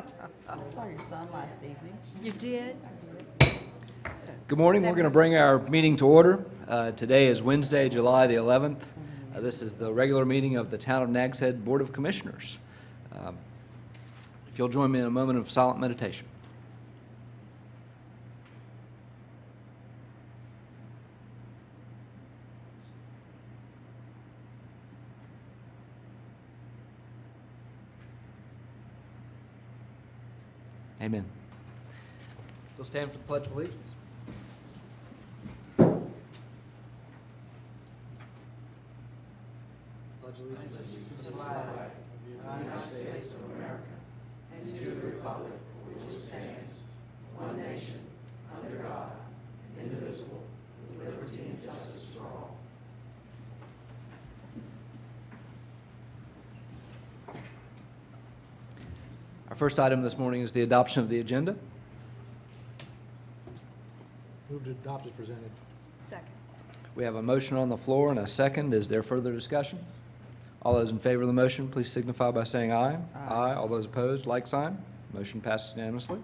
I saw your son last evening. You did? Good morning. We're going to bring our meeting to order. Today is Wednesday, July the 11th. This is the regular meeting of the Town of Nags Head Board of Commissioners. If you'll join me in a moment of silent meditation. Amen. We'll stand for the Pledge of Allegiance. Pledge allegiance to the flag of the United States of America and to the republic for which it stands, one nation, under God, indivisible, with liberty and justice for all. Our first item this morning is the adoption of the agenda. Move to adopt as presented. Second. We have a motion on the floor and a second. Is there further discussion? All those in favor of the motion, please signify by saying aye. Aye. All those opposed, like sign. Motion passes unanimously.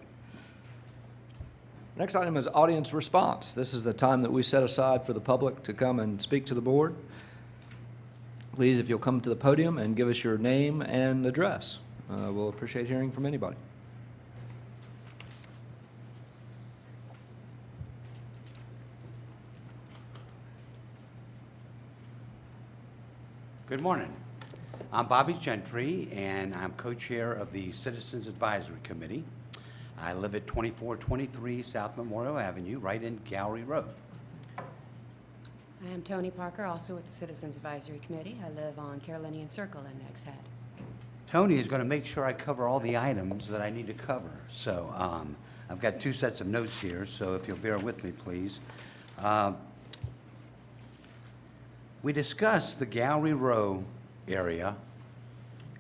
Next item is audience response. This is the time that we set aside for the public to come and speak to the board. Please, if you'll come to the podium and give us your name and address. We'll appreciate hearing from anybody. Good morning. I'm Bobby Gentry, and I'm co-chair of the Citizens Advisory Committee. I live at 2423 South Memorial Avenue, right in Gallery Road. I am Tony Parker, also with the Citizens Advisory Committee. I live on Carolinian Circle in Nags Head. Tony is going to make sure I cover all the items that I need to cover. So I've got two sets of notes here, so if you'll bear with me, please. We discussed the Gallery Row area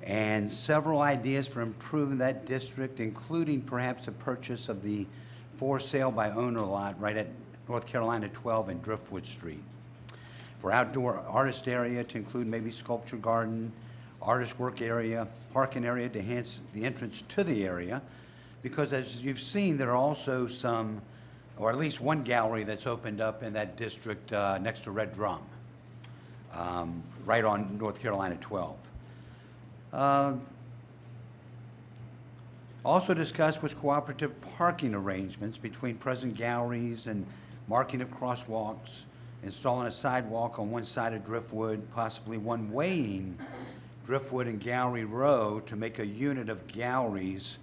and several ideas for improving that district, including perhaps a purchase of the for sale by owner lot right at North Carolina 12 and Driftwood Street. For outdoor artist area to include maybe sculpture garden, artist work area, parking area to enhance the entrance to the area, because as you've seen, there are also some, or at least one gallery that's opened up in that district next to Red Drum, right on North Carolina 12. Also discussed was cooperative parking arrangements between present galleries and marking of crosswalks, installing a sidewalk on one side of Driftwood, possibly one weighing Driftwood and Gallery Row to make a unit of galleries.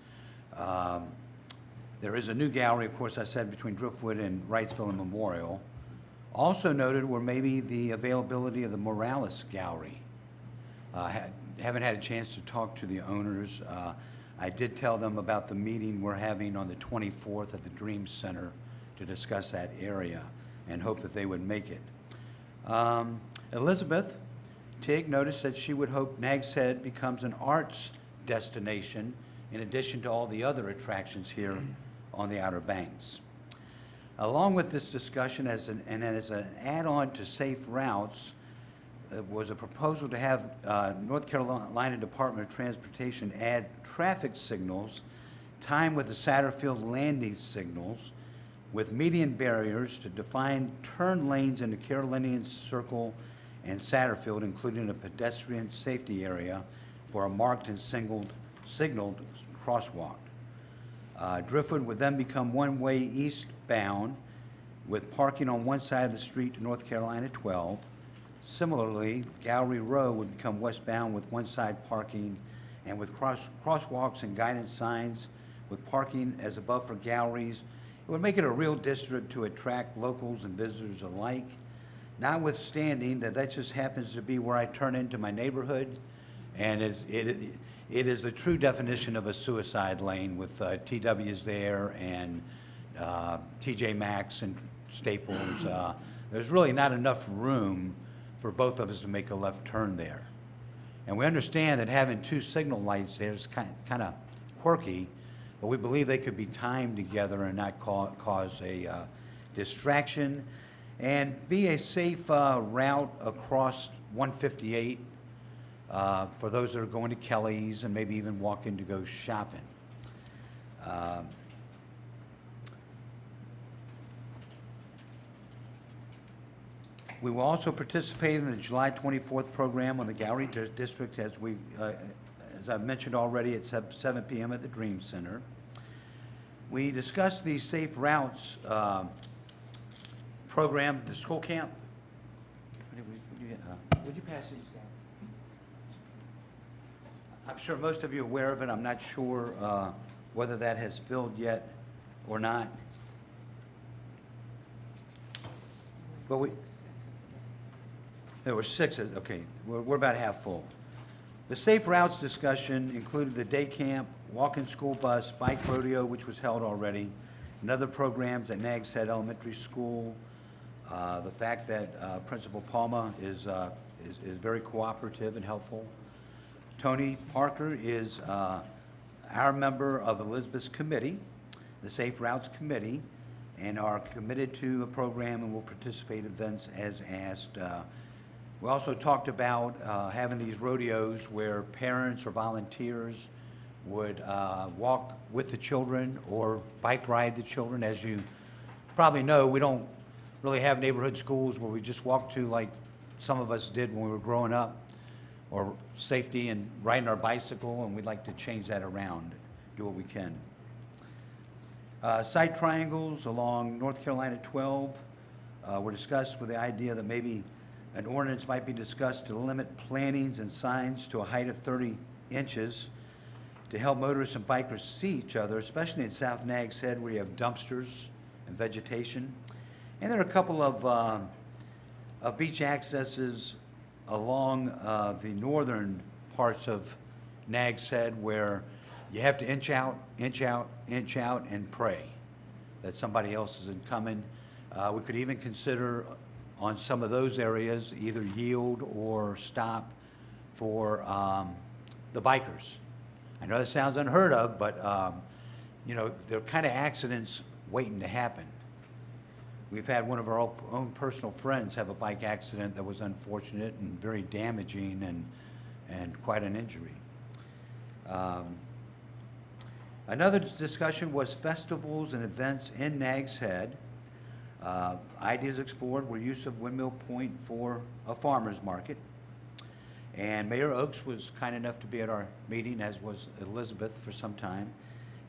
There is a new gallery, of course, I said, between Driftwood and Wrightsville and Memorial. Also noted were maybe the availability of the Morales Gallery. Haven't had a chance to talk to the owners. I did tell them about the meeting we're having on the 24th at the Dream Center to discuss that area and hope that they would make it. Elizabeth Tig noticed that she would hope Nags Head becomes an arts destination in addition to all the other attractions here on the Outer Banks. Along with this discussion, as an add-on to safe routes, was a proposal to have North Carolina Department of Transportation add traffic signals timed with the Satterfield landing signals with median barriers to define turn lanes into Carolinian Circle and Satterfield, including a pedestrian safety area for a marked and signaled crosswalk. Driftwood would then become one-way eastbound with parking on one side of the street to North Carolina 12. Similarly, Gallery Row would become westbound with one side parking and with crosswalks and guidance signs with parking as above for galleries. It would make it a real district to attract locals and visitors alike, notwithstanding that just happens to be where I turn into my neighborhood, and it is the true definition of a suicide lane with TWs there and TJ Maxx and Staples. There's really not enough room for both of us to make a left turn there. And we understand that having two signal lights there is kind of quirky, but we believe they could be timed together and not cause a distraction and be a safe route across 158 for those that are going to Kelly's and maybe even walking to go shopping. Um, We will also participate in the July 24th program on the Gallery District, as I've mentioned already, at 7 p.m. at the Dream Center. We discussed the Safe Routes program, the school camp. Would you pass these down? I'm sure most of you are aware of it. I'm not sure whether that has filled yet or not. But there were 6, okay, we're about half full. The Safe Routes discussion included the day camp, walk-in school bus, bike rodeo, which was held already, and other programs at Nags Head Elementary School. The fact that Principal Palma is very cooperative and helpful. Tony Parker is our member of Elizabeth's committee, the Safe Routes Committee, and are committed to a program and will participate in events as asked. We also talked about having these rodeos where parents or volunteers would walk with the children or bike ride the children. As you probably know, we don't really have neighborhood schools where we just walk to like some of us did when we were growing up, or safety and riding our bicycle, and we'd like to change that around, do what we can. Site triangles along North Carolina 12 were discussed with the idea that maybe an ordinance might be discussed to limit plantings and signs to a height of 30 inches to help motorists and bikers see each other, especially in South Nags Head where you have dumpsters and vegetation. And there are a couple of beach accesses along the northern parts of Nags Head where you have to inch out, and pray that somebody else isn't coming. We could even consider on some of those areas either yield or stop for the bikers. I know that sounds unheard of, but you know, they're kind of accidents waiting to happen. We've had one of our own personal friends have a bike accident that was unfortunate and very damaging and quite an injury. Another discussion was festivals and events in Nags Head. Ideas explored were use of Windmill Point for a farmer's market. And Mayor Oakes was kind enough to be at our meeting, as was Elizabeth for some time.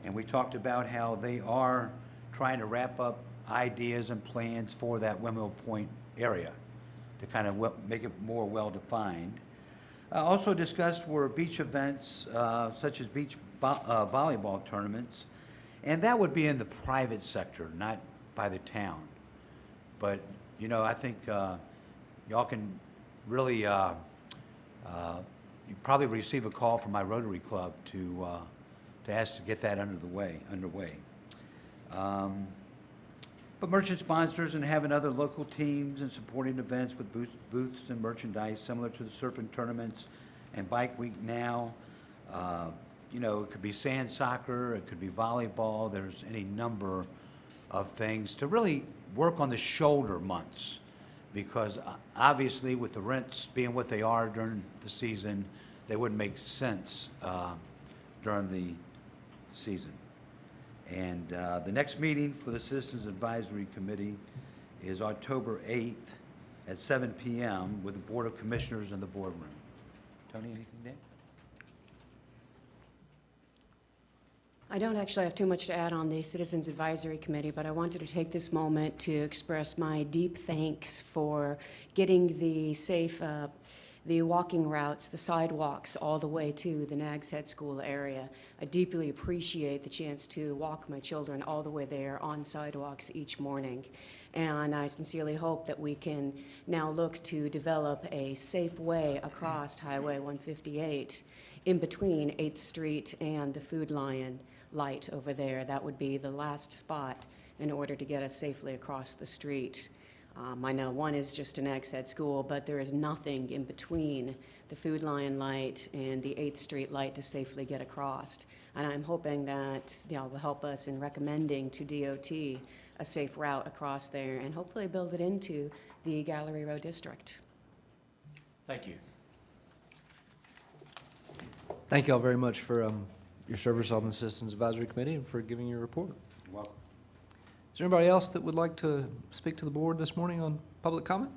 And we talked about how they are trying to wrap up ideas and plans for that Windmill Point area to kind of make it more well-defined. Also discussed were beach events such as beach volleyball tournaments, and that would be in the private sector, not by the town. But, you know, I think y'all can really, you probably receive a call from my Rotary Club to ask to get that underway. But merchant sponsors and having other local teams and supporting events with booths and merchandise similar to the surfing tournaments and Bike Week now. You know, it could be sand soccer, it could be volleyball. There's any number of things to really work on the shoulder months, because obviously with the rents being what they are during the season, they wouldn't make sense during the season. And the next meeting for the Citizens Advisory Committee is October 8th at 7 p.m. with the Board of Commissioners in the boardroom. Tony, anything to add? I don't actually have too much to add on the Citizens Advisory Committee, but I wanted to take this moment to express my deep thanks for getting the walking routes, the sidewalks, all the way to the Nags Head School area. I deeply appreciate the chance to walk my children all the way there on sidewalks each morning. And I sincerely hope that we can now look to develop a safe way across Highway 158 in between 8th Street and the Food Lion light over there. That would be the last spot in order to get us safely across the street. I know one is just an Nags Head School, but there is nothing in between the Food Lion light and the 8th Street light to safely get across. And I'm hoping that y'all will help us in recommending to DOT a safe route across there and hopefully build it into the Gallery Road District. Thank you. Thank you all very much for your service on the Citizens Advisory Committee and for giving your report. Welcome. Is there anybody else that would like to speak to the board this morning on public comment?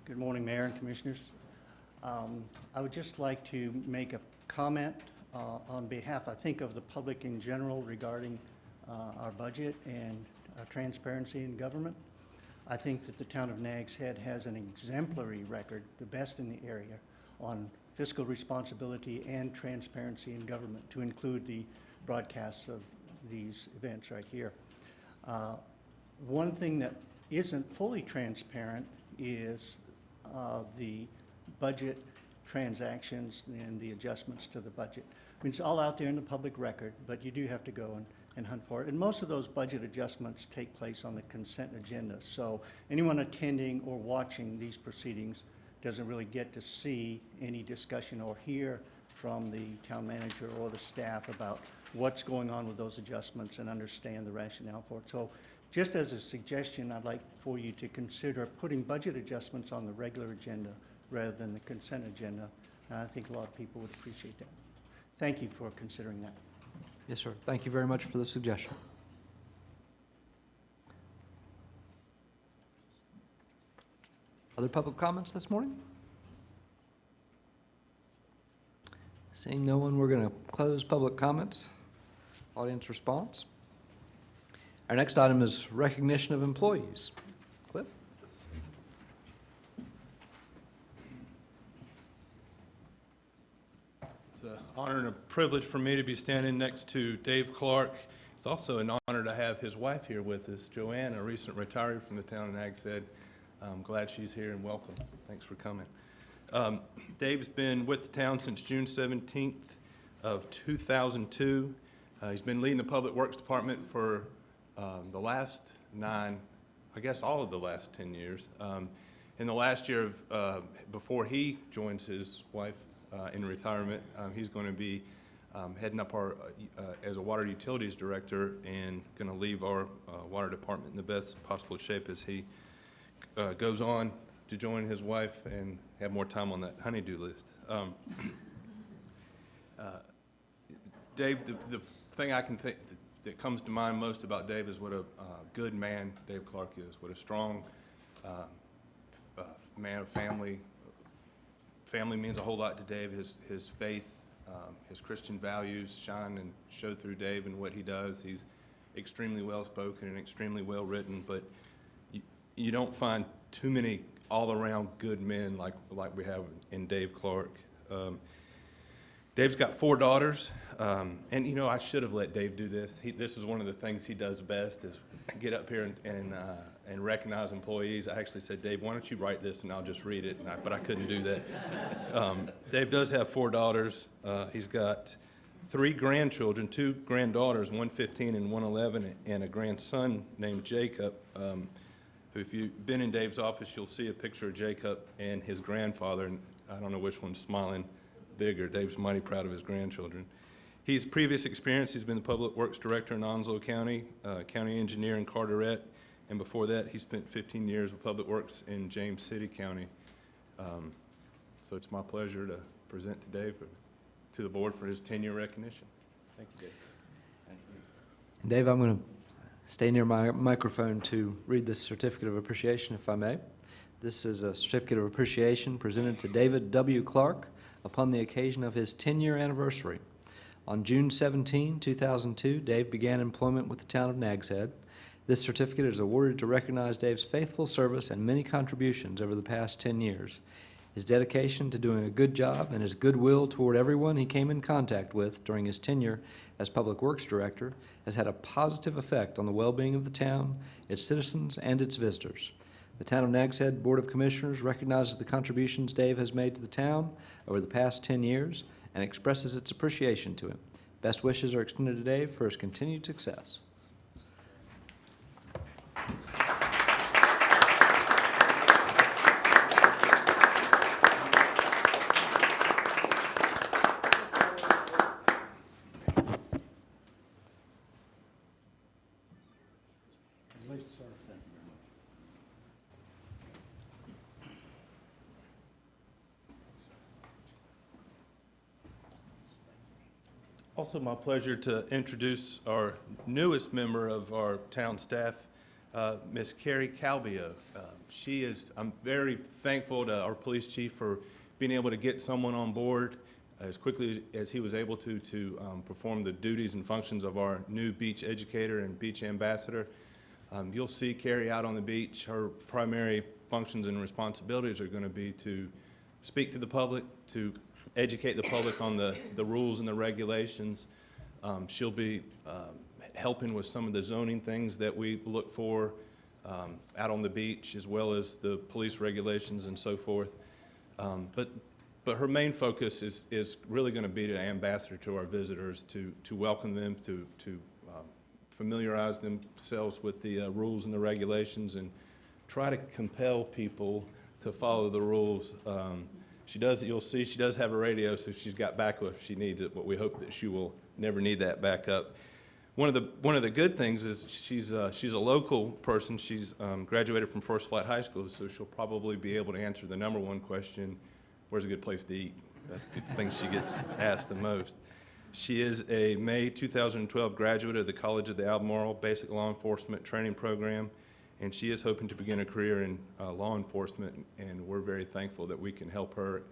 Good morning, Mayor and Commissioners. I would just like to make a comment on behalf, I think, of the public in general regarding our budget and transparency in government. I think that the town of Nags Head has an exemplary record, the best in the area, on fiscal responsibility and transparency in government, to include the broadcasts of these events right here. One thing that isn't fully transparent is the budget transactions and the adjustments to the budget. I mean, it's all out there in the public record, but you do have to go and hunt for it. And most of those budget adjustments take place on the consent agenda. So anyone attending or watching these proceedings doesn't really get to see any discussion or hear from the town manager or the staff about what's going on with those adjustments and understand the rationale for it. So just as a suggestion, I'd like for you to consider putting budget adjustments on the regular agenda rather than the consent agenda. And I think a lot of people would appreciate that. Thank you for considering that. Yes, sir. Thank you very much for the suggestion. Other public comments this morning? Seeing no one, we're going to close public comments. Audience response. Our next item is recognition of employees. Cliff? It's an honor and a privilege for me to be standing next to Dave Clark. It's also an honor to have his wife here with us, Joanne, a recent retiree from the town of Nags Head. I'm glad she's here and welcome. Thanks for coming. Dave's been with the town since June 17th of 2002. He's been leading the Public Works Department for the last 9, I guess all of the last 10 years. In the last year of, before he joins his wife in retirement, he's going to be heading up our, as a water utilities director, and going to leave our water department in the best possible shape as he goes on to join his wife and have more time on that honey-do list. Dave, the thing I can think that comes to mind most about Dave is what a good man Dave Clark is, what a strong man of family. Family means a whole lot to Dave. His faith, his Christian values shine and show through Dave and what he does. He's extremely well-spoken and extremely well-written, but you don't find too many all-around good men like we have in Dave Clark. Dave's got 4 daughters, and you know, I should have let Dave do this. This is one of the things he does best, is get up here and recognize employees. I actually said, Dave, why don't you write this and I'll just read it, but I couldn't do that. Dave does have 4 daughters. He's got 3 grandchildren, 2 granddaughters, one 15 and one 11, and a grandson named Jacob. Who, if you've been in Dave's office, you'll see a picture of Jacob and his grandfather, and I don't know which one's smiling bigger. Dave's mighty proud of his grandchildren. He's previous experience, he's been the Public Works Director in Onslow County, County Engineer in Carteret, and before that, he spent 15 years with Public Works in James City County. So it's my pleasure to present to Dave, to the board for his 10-year recognition. Thank you, Dave. Thank you. And Dave, I'm going to stay near my microphone to read this certificate of appreciation, if I may. This is a certificate of appreciation presented to David W. Clark upon the occasion of his 10-year anniversary. On June 17, 2002, Dave began employment with the town of Nags Head. This certificate is awarded to recognize Dave's faithful service and many contributions over the past 10 years. His dedication to doing a good job and his goodwill toward everyone he came in contact with during his tenure as Public Works Director has had a positive effect on the well-being of the town, its citizens, and its visitors. The Town of Nags Head Board of Commissioners recognizes the contributions Dave has made to the town over the past 10 years and expresses its appreciation to him. Best wishes are extended to Dave for his continued success. Also my pleasure to introduce our newest member of our town staff, Miss Carrie Calbio. I'm very thankful to our police chief for being able to get someone on board as quickly as he was able to perform the duties and functions of our new beach educator and beach ambassador. You'll see Carrie out on the beach. Her primary functions and responsibilities are going to be to speak to the public, to educate the public on the rules and the regulations. She'll be helping with some of the zoning things that we look for out on the beach, as well as the police regulations and so forth. But her main focus is really going to be to ambassador to our visitors, to welcome them, to familiarize themselves with the rules and the regulations, and try to compel people to follow the rules. You'll see she does have a radio, so she's got backup if she needs it, but we hope that she will never need that backup. One of the good things is she's a local person. She's graduated from First Flight High School, so she'll probably be able to answer the number one question: where's a good place to eat? That's the thing she gets asked the most. She is a May 2012 graduate of the College of the Albemarle Basic Law Enforcement Training Program, and she is hoping to begin a career in law enforcement, and we're very thankful that we can help her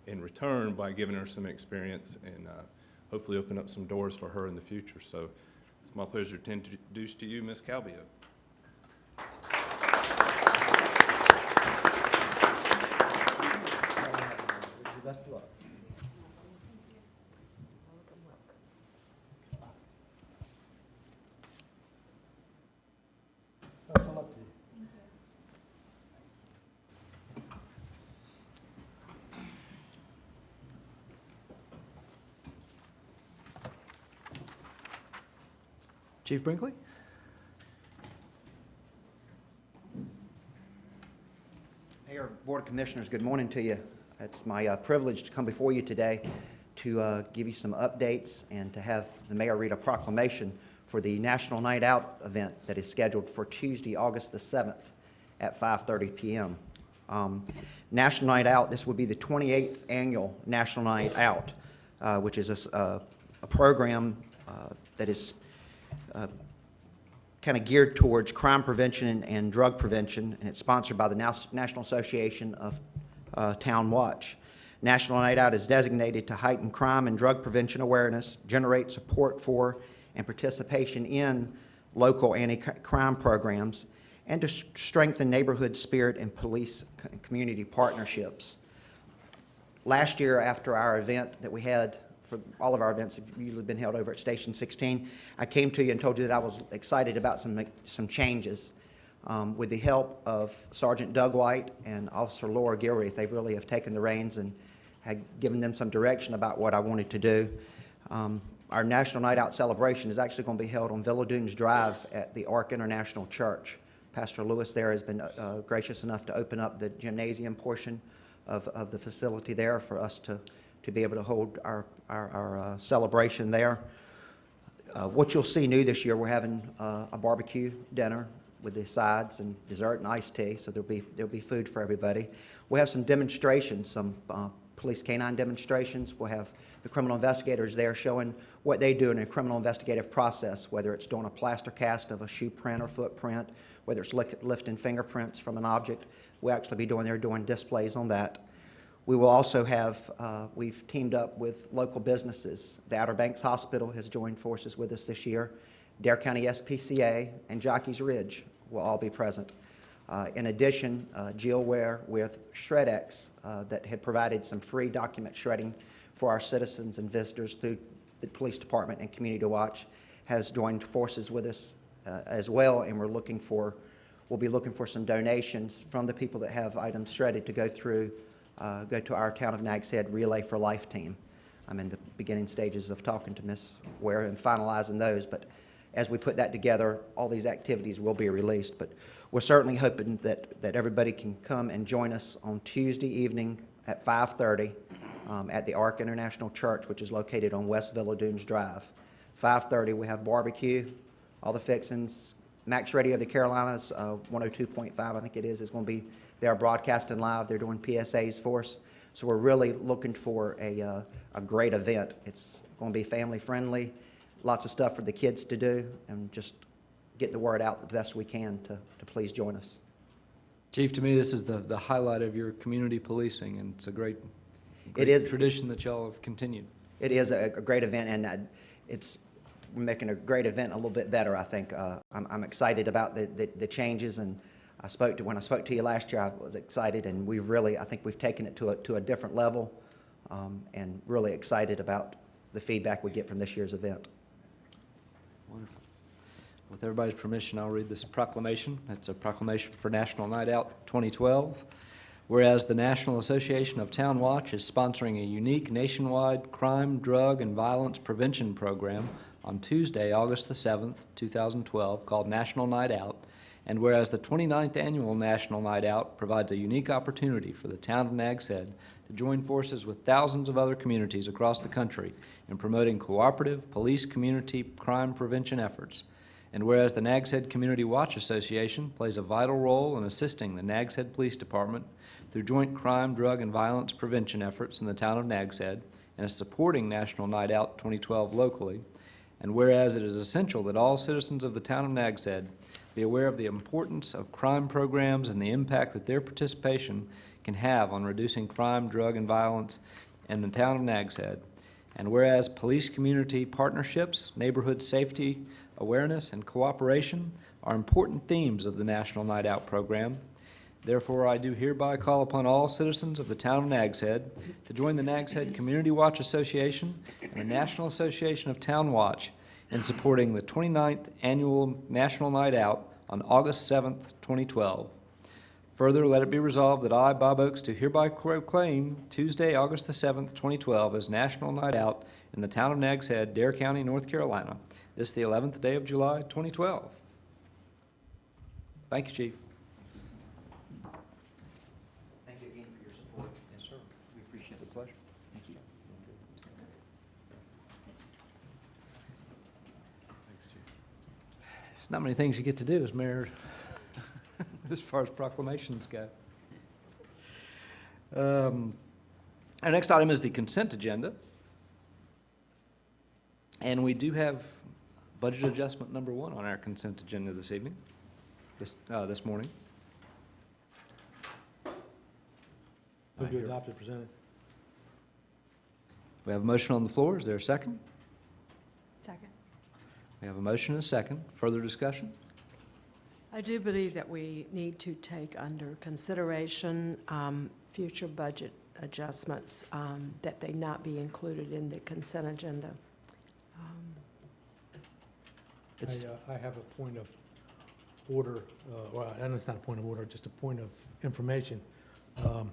in return by giving her some experience and hopefully open up some doors for her in the future. So it's my pleasure to introduce to you Ms. Calbio. Best of luck. Best of luck to you. Chief Brinkley? Mayor, Board of Commissioners, good morning to you. It's my privilege to come before you today to give you some updates and to have the mayor read a proclamation for the National Night Out event that is scheduled for Tuesday, August the 7th at 5:30 p.m. National Night Out, this will be the 28th annual National Night Out, which is a program that is kind of geared towards crime prevention and drug prevention, and it's sponsored by the National Association of Town Watch. National Night Out is designated to heighten crime and drug prevention awareness, generate support for and participation in local anti-crime programs, and to strengthen neighborhood spirit and police community partnerships. Last year, after our event that we had, for all of our events have usually been held over at Station 16, I came to you and told you that I was excited about some changes. With the help of Sergeant Doug White and Officer Laura Gilreath, they really have taken the reins and had given them some direction about what I wanted to do. Our National Night Out celebration is actually going to be held on Villa Dunes Drive at the Ark International Church. Pastor Lewis there has been gracious enough to open up the gymnasium portion of the facility there for us to be able to hold our celebration there. What you'll see new this year, we're having a barbecue dinner with the sides and dessert and iced tea, so there'll be food for everybody. We'll have some demonstrations, some police canine demonstrations. We'll have the criminal investigators there showing what they do in a criminal investigative process, whether it's doing a plaster cast of a shoe print or footprint, whether it's lifting fingerprints from an object. We'll actually be doing displays on that. We will also have, we've teamed up with local businesses. The Outer Banks Hospital has joined forces with us this year. Dare County SPCA and Jockey's Ridge will all be present. In addition, Jill Ware with ShredX that had provided some free document shredding for our citizens and visitors through the police department and Community Watch has joined forces with us as well, and we'll be looking for some donations from the people that have items shredded to go to our Town of Nags Head Relay for Life team. I'm in the beginning stages of talking to Ms. Ware and finalizing those, but as we put that together, all these activities will be released. But we're certainly hoping that everybody can come and join us on Tuesday evening at 5:30 at the Ark International Church, which is located on West Villa Dunes Drive. 5:30, we have barbecue, all the fixings, Max Radio of the Carolinas, 102.5, I think it is going to be, they are broadcasting live. They're doing PSAs for us. So we're really looking for a great event. It's going to be family-friendly, lots of stuff for the kids to do, and just get the word out the best we can to please join us. Chief, to me, this is the highlight of your community policing, and it's a great It is. tradition that y'all have continued. It is a great event, and it's making a great event a little bit better, I think. I'm excited about the changes, and when I spoke to you last year, I was excited, and I think we've taken it to a different level, and really excited about the feedback we get from this year's event. Wonderful. With everybody's permission, I'll read this proclamation. It's a proclamation for National Night Out 2012. Whereas the National Association of Town Watch is sponsoring a unique nationwide crime, drug, and violence prevention program on Tuesday, August the 7th, 2012, called National Night Out, and whereas the 29th Annual National Night Out provides a unique opportunity for the town of Nags Head to join forces with thousands of other communities across the country in promoting cooperative police community crime prevention efforts, and whereas the Nags Head Community Watch Association plays a vital role in assisting the Nags Head Police Department through joint crime, drug, and violence prevention efforts in the town of Nags Head, and is supporting National Night Out 2012 locally, and whereas it is essential that all citizens of the town of Nags Head be aware of the importance of crime programs and the impact that their participation can have on reducing crime, drug, and violence in the town of Nags Head, and whereas police community partnerships, neighborhood safety, awareness, and cooperation are important themes of the National Night Out program. Therefore, I do hereby call upon all citizens of the town of Nags Head to join the Nags Head Community Watch Association and the National Association of Town Watch in supporting the 29th Annual National Night Out on August 7th, 2012. Further, let it be resolved that I, Bob Oakes, do hereby proclaim Tuesday, August the 7th, 2012 as National Night Out in the town of Nags Head, Dare County, North Carolina. This the 11th day of July, 2012. Thank you, Chief. Thank you again for your support. Yes, sir. We appreciate It's a pleasure. Thank you. There's not many things you get to do as mayor as far as proclamations go. Our next item is the consent agenda. And we do have budget adjustment number 1 on our consent agenda this evening, this morning. Move to adopt as presented. We have a motion on the floor. Is there a second? Second. We have a motion and a second. Further discussion? I do believe that we need to take under consideration future budget adjustments, that they not be included in the consent agenda. It's, I have a point of order, well, and it's not a point of order, just a point of information. The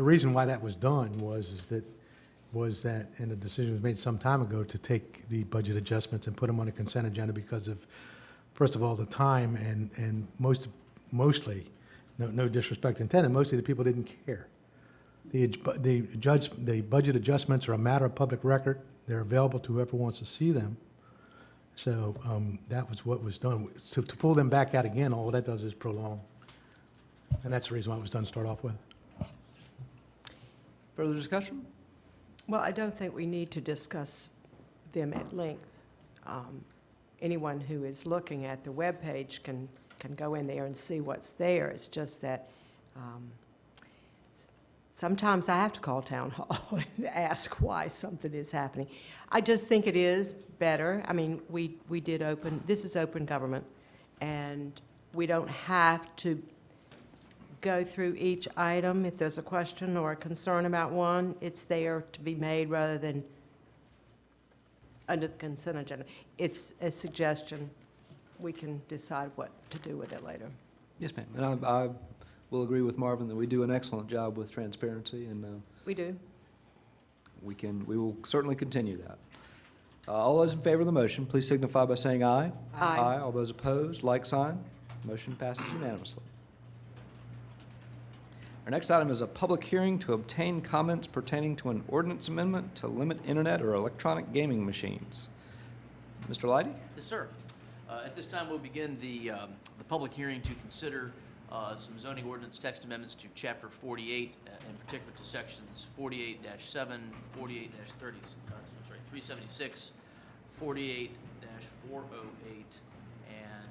reason why that was done was that, and the decision was made some time ago to take the budget adjustments and put them on a consent agenda because of, first of all, the time and mostly, no disrespect intended, mostly the people didn't care. The budget adjustments are a matter of public record. They're available to whoever wants to see them. So that was what was done. To pull them back out again, all that does is prolong. And that's the reason why it was done to start off with. further discussion? Well, I don't think we need to discuss them at length. Anyone who is looking at the webpage can go in there and see what's there. It's just that sometimes I have to call town hall and ask why something is happening. I just think it is better. I mean, we did this is open government, and we don't have to go through each item. If there's a question or a concern about one, it's there to be made rather than under the consent agenda. It's a suggestion. We can decide what to do with it later. Yes, ma'am. And I will agree with Marvin that we do an excellent job with transparency, and We do. we will certainly continue that. All those in favor of the motion, please signify by saying aye. Aye. All those opposed, like sign. Motion passes unanimously. Our next item is a public hearing to obtain comments pertaining to an ordinance amendment to limit internet or electronic gaming machines. Mr. Leidy? Yes, sir. At this time, we'll begin the public hearing to consider some zoning ordinance text amendments to Chapter 48, in particular to Sections 48-7, 48-30, 376, 48-408, and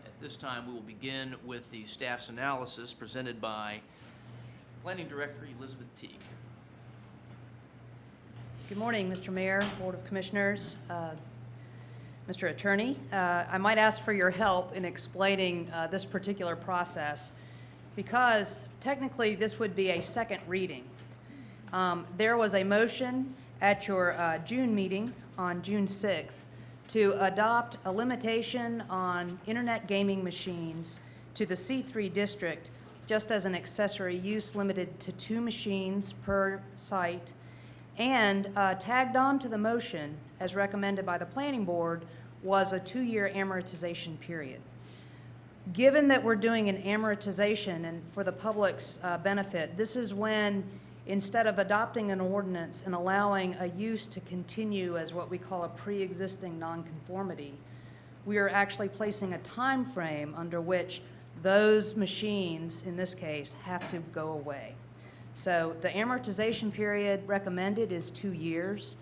at this time, we will begin with the staff's analysis presented by Planning Director Elizabeth Teague. Good morning, Mr. Mayor, Board of Commissioners, Mr. Attorney. I might ask for your help in explaining this particular process because technically this would be a second reading. There was a motion at your June meeting on June 6th to adopt a limitation on internet gaming machines to the C3 district just as an accessory use limited to 2 machines per site, and tagged on to the motion, as recommended by the Planning Board, was a 2-year amortization period. Given that we're doing an amortization and for the public's benefit, this is when, instead of adopting an ordinance and allowing a use to continue as what we call a pre-existing nonconformity, we are actually placing a time frame under which those machines, in this case, have to go away. So the amortization period recommended is 2 years.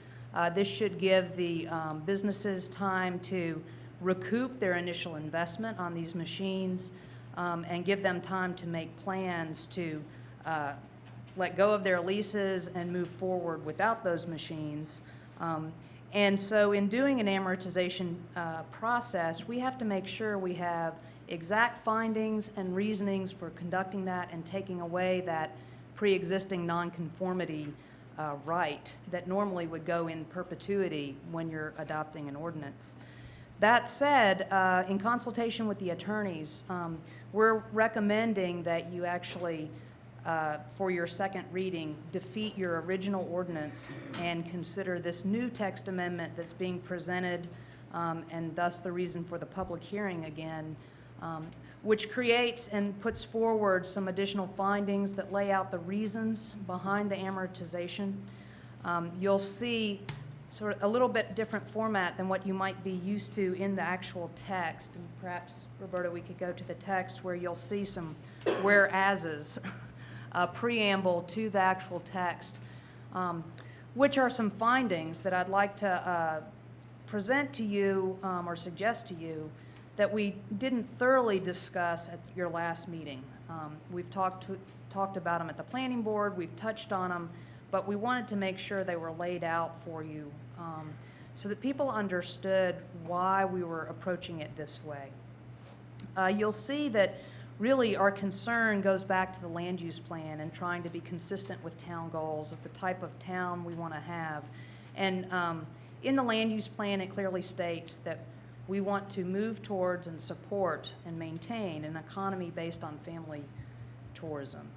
This should give the businesses time to recoup their initial investment on these machines and give them time to make plans to let go of their leases and move forward without those machines. And so in doing an amortization process, we have to make sure we have exact findings and reasonings for conducting that and taking away that pre-existing nonconformity right that normally would go in perpetuity when you're adopting an ordinance. That said, in consultation with the attorneys, we're recommending that you actually, for your second reading, defeat your original ordinance and consider this new text amendment that's being presented, and thus the reason for the public hearing again, which creates and puts forward some additional findings that lay out the reasons behind the amortization. You'll see sort of a little bit different format than what you might be used to in the actual text. And perhaps, Roberta, we could go to the text where you'll see some whereases, preamble to the actual text, which are some findings that I'd like to present to you or suggest to you that we didn't thoroughly discuss at your last meeting. We've talked about them at the Planning Board, we've touched on them, but we wanted to make sure they were laid out for you so that people understood why we were approaching it this way. You'll see that really our concern goes back to the land use plan and trying to be consistent with town goals of the type of town we want to have. And in the land use plan, it clearly states that we want to move towards and support and maintain an economy based on family tourism.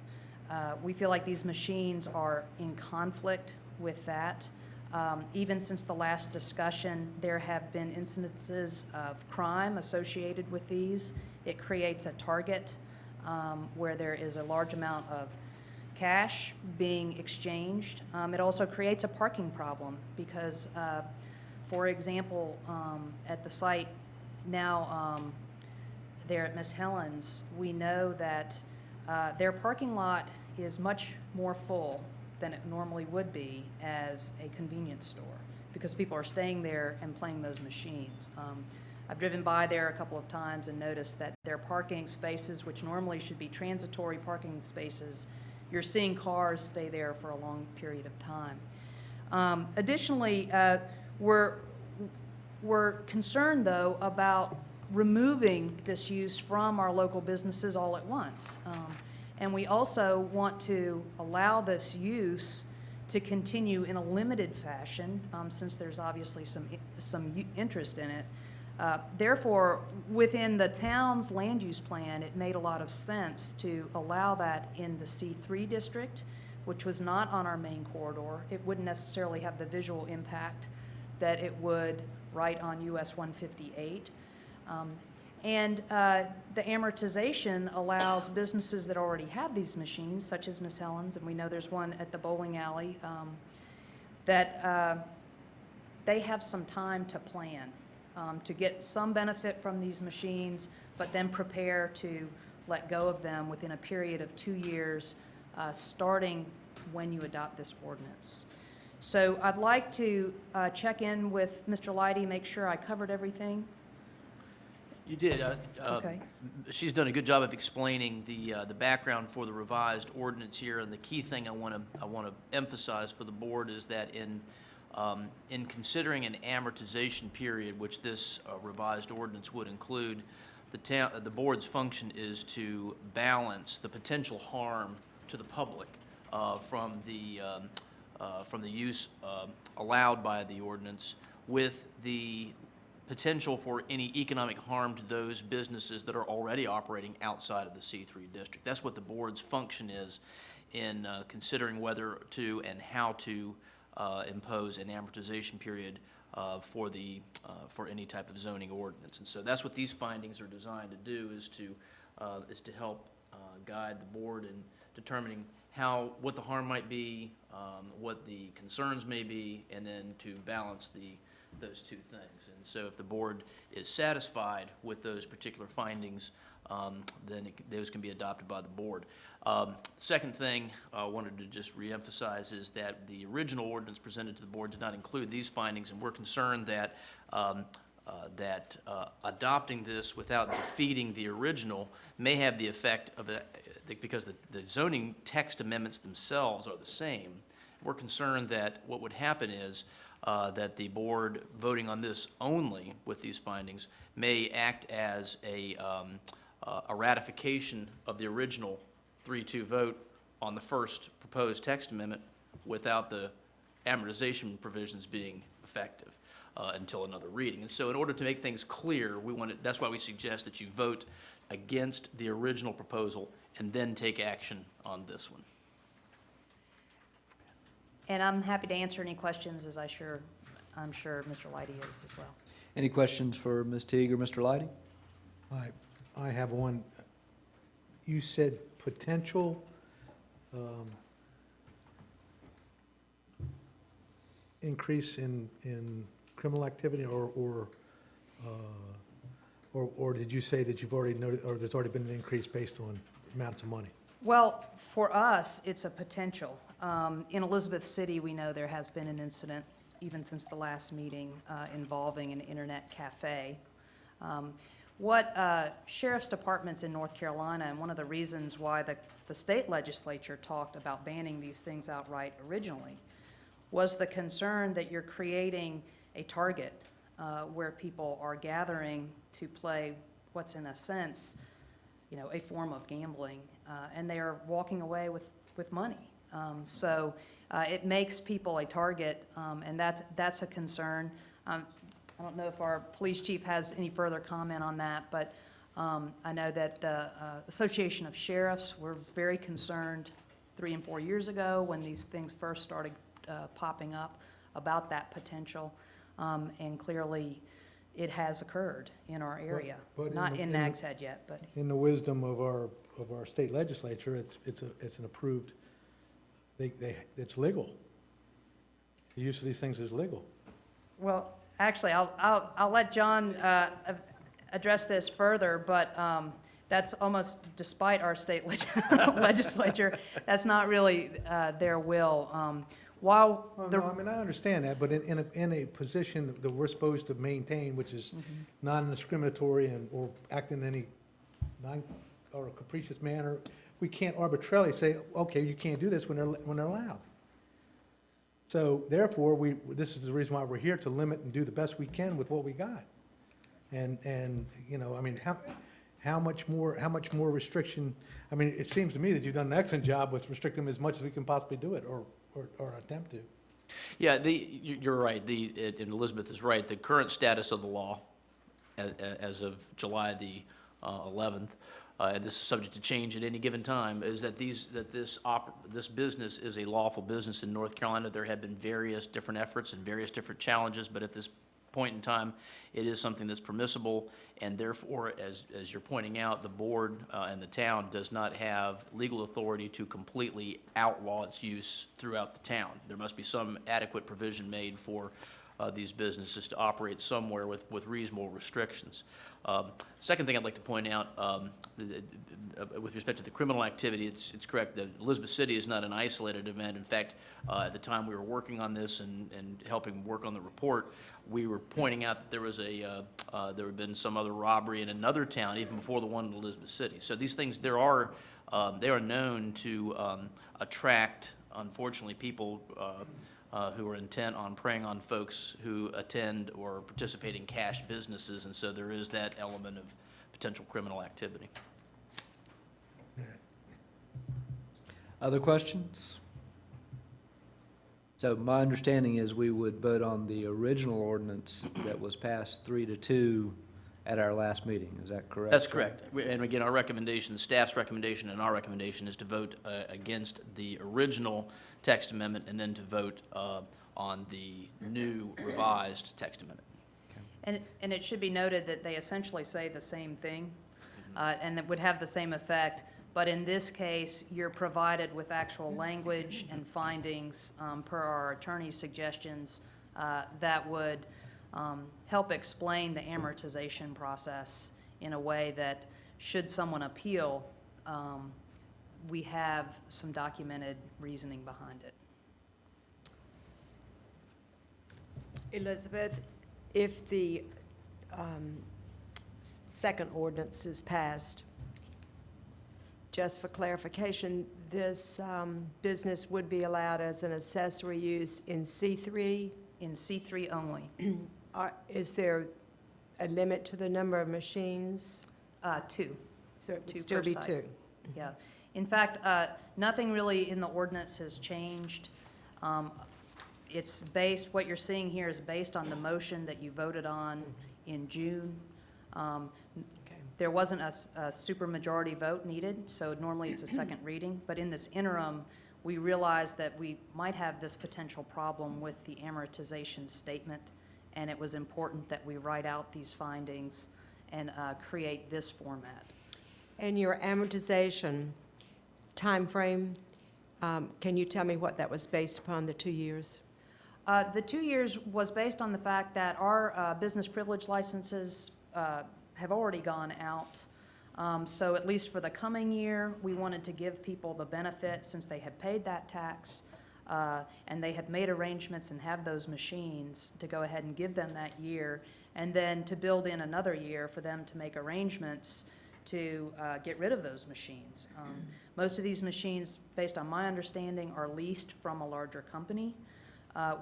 We feel like these machines are in conflict with that. Even since the last discussion, there have been incidences of crime associated with these. It creates a target where there is a large amount of cash being exchanged. It also creates a parking problem because for example, at the site now there at Miss Helen's, we know that their parking lot is much more full than it normally would be as a convenience store because people are staying there and playing those machines. I've driven by there a couple of times and noticed that their parking spaces, which normally should be transitory parking spaces, you're seeing cars stay there for a long period of time. Additionally, we're concerned, though, about removing this use from our local businesses all at once. And we also want to allow this use to continue in a limited fashion, since there's obviously some interest in it. Therefore, within the town's land use plan, it made a lot of sense to allow that in the C3 district, which was not on our main corridor. It wouldn't necessarily have the visual impact that it would right on US 158. And the amortization allows businesses that already have these machines, such as Miss Helen's, and we know there's one at the bowling alley, that they have some time to plan to get some benefit from these machines, but then prepare to let go of them within a period of 2 years, starting when you adopt this ordinance. So I'd like to check in with Mr. Leidy, make sure I covered everything. You did. Okay. She's done a good job of explaining the background for the revised ordinance here, and the key thing I want to emphasize for the board is that in considering an amortization period, which this revised ordinance would include, the board's function is to balance the potential harm to the public from the use allowed by the ordinance with the potential for any economic harm to those businesses that are already operating outside of the C3 district. That's what the board's function is in considering whether to and how to impose an amortization period for any type of zoning ordinance. And so that's what these findings are designed to do, is to help guide the board in determining what the harm might be, what the concerns may be, and then to balance those two things. And so if the board is satisfied with those particular findings, then those can be adopted by the board. Second thing I wanted to just reemphasize is that the original ordinance presented to the board did not include these findings, and we're concerned that adopting this without defeating the original may have the effect of because the zoning text amendments themselves are the same. We're concerned that what would happen is that the board voting on this only with these findings may act as a ratification of the original 3-2 vote on the first proposed text amendment without the amortization provisions being effective until another reading. And so in order to make things clear, that's why we suggest that you vote against the original proposal and then take action on this one. And I'm happy to answer any questions, as I'm sure Mr. Leidy is as well. Any questions for Ms. Teague or Mr. Leidy? I have one. You said potential increase in criminal activity, or did you say that you've already noted, or there's already been an increase based on amounts of money? Well, for us, it's a potential. In Elizabeth City, we know there has been an incident, even since the last meeting, involving an internet cafe. What sheriff's departments in North Carolina, and one of the reasons why the state legislature talked about banning these things outright originally, was the concern that you're creating a target where people are gathering to play what's in a sense, a form of gambling, and they are walking away with money. So it makes people a target, and that's a concern. I don't know if our police chief has any further comment on that, but I know that the Association of Sheriffs were very concerned 3 and 4 years ago when these things first started popping up about that potential, and clearly it has occurred in our area. But Not in Nags Head yet, but. In the wisdom of our state legislature, it's an approved, it's legal. The use of these things is legal. Well, actually, I'll let John address this further, but that's almost, despite our state legislature, that's not really their will. Well, no, I mean, I understand that, but in a position that we're supposed to maintain, which is non-discriminatory or act in any or a capricious manner, we can't arbitrarily say, okay, you can't do this when they're allowed. So therefore, this is the reason why we're here, to limit and do the best we can with what we got. And I mean, how much more restriction? I mean, it seems to me that you've done an excellent job with restricting them as much as we can possibly do it, or attempt to. Yeah, you're right. And Elizabeth is right. The current status of the law, as of July the 11th, and this is subject to change at any given time, is that this business is a lawful business in North Carolina. There have been various different efforts and various different challenges, but at this point in time, it is something that's permissible, and therefore, as you're pointing out, the board and the town does not have legal authority to completely outlaw its use throughout the town. There must be some adequate provision made for these businesses to operate somewhere with reasonable restrictions. Second thing I'd like to point out, with respect to the criminal activity, it's correct that Elizabeth City is not an isolated event. In fact, at the time we were working on this and helping work on the report, we were pointing out that there was there had been some other robbery in another town even before the one in Elizabeth City. So these things, they are known to attract, unfortunately, people who are intent on preying on folks who attend or participate in cash businesses, and so there is that element of potential criminal activity. Other questions? So my understanding is we would vote on the original ordinance that was passed 3-2 at our last meeting. Is that correct? That's correct. And again, our recommendation, the staff's recommendation and our recommendation is to vote against the original text amendment and then to vote on the new revised text amendment. And it should be noted that they essentially say the same thing, and that would have the same effect. But in this case, you're provided with actual language and findings per our attorney's suggestions that would help explain the amortization process in a way that, should someone appeal, we have some documented reasoning behind it. Elizabeth, if the second ordinance is passed, just for clarification, this business would be allowed as an accessory use in C3? In C3 only. Is there a limit to the number of machines? 2. So it would Two still per be site. 2? Yeah. In fact, nothing really in the ordinance has changed. It's based, what you're seeing here is based on the motion that you voted on in June. There wasn't a supermajority vote needed, so normally it's a second reading. But in this interim, we realized that we might have this potential problem with the amortization statement, and it was important that we write out these findings and create this format. And your amortization timeframe, can you tell me what that was based upon, the 2 years? The 2 years was based on the fact that our business privilege licenses have already gone out. So at least for the coming year, we wanted to give people the benefit, since they had paid that tax and they had made arrangements and have those machines, to go ahead and give them that year, and then to build in another year for them to make arrangements to get rid of those machines. Most of these machines, based on my understanding, are leased from a larger company.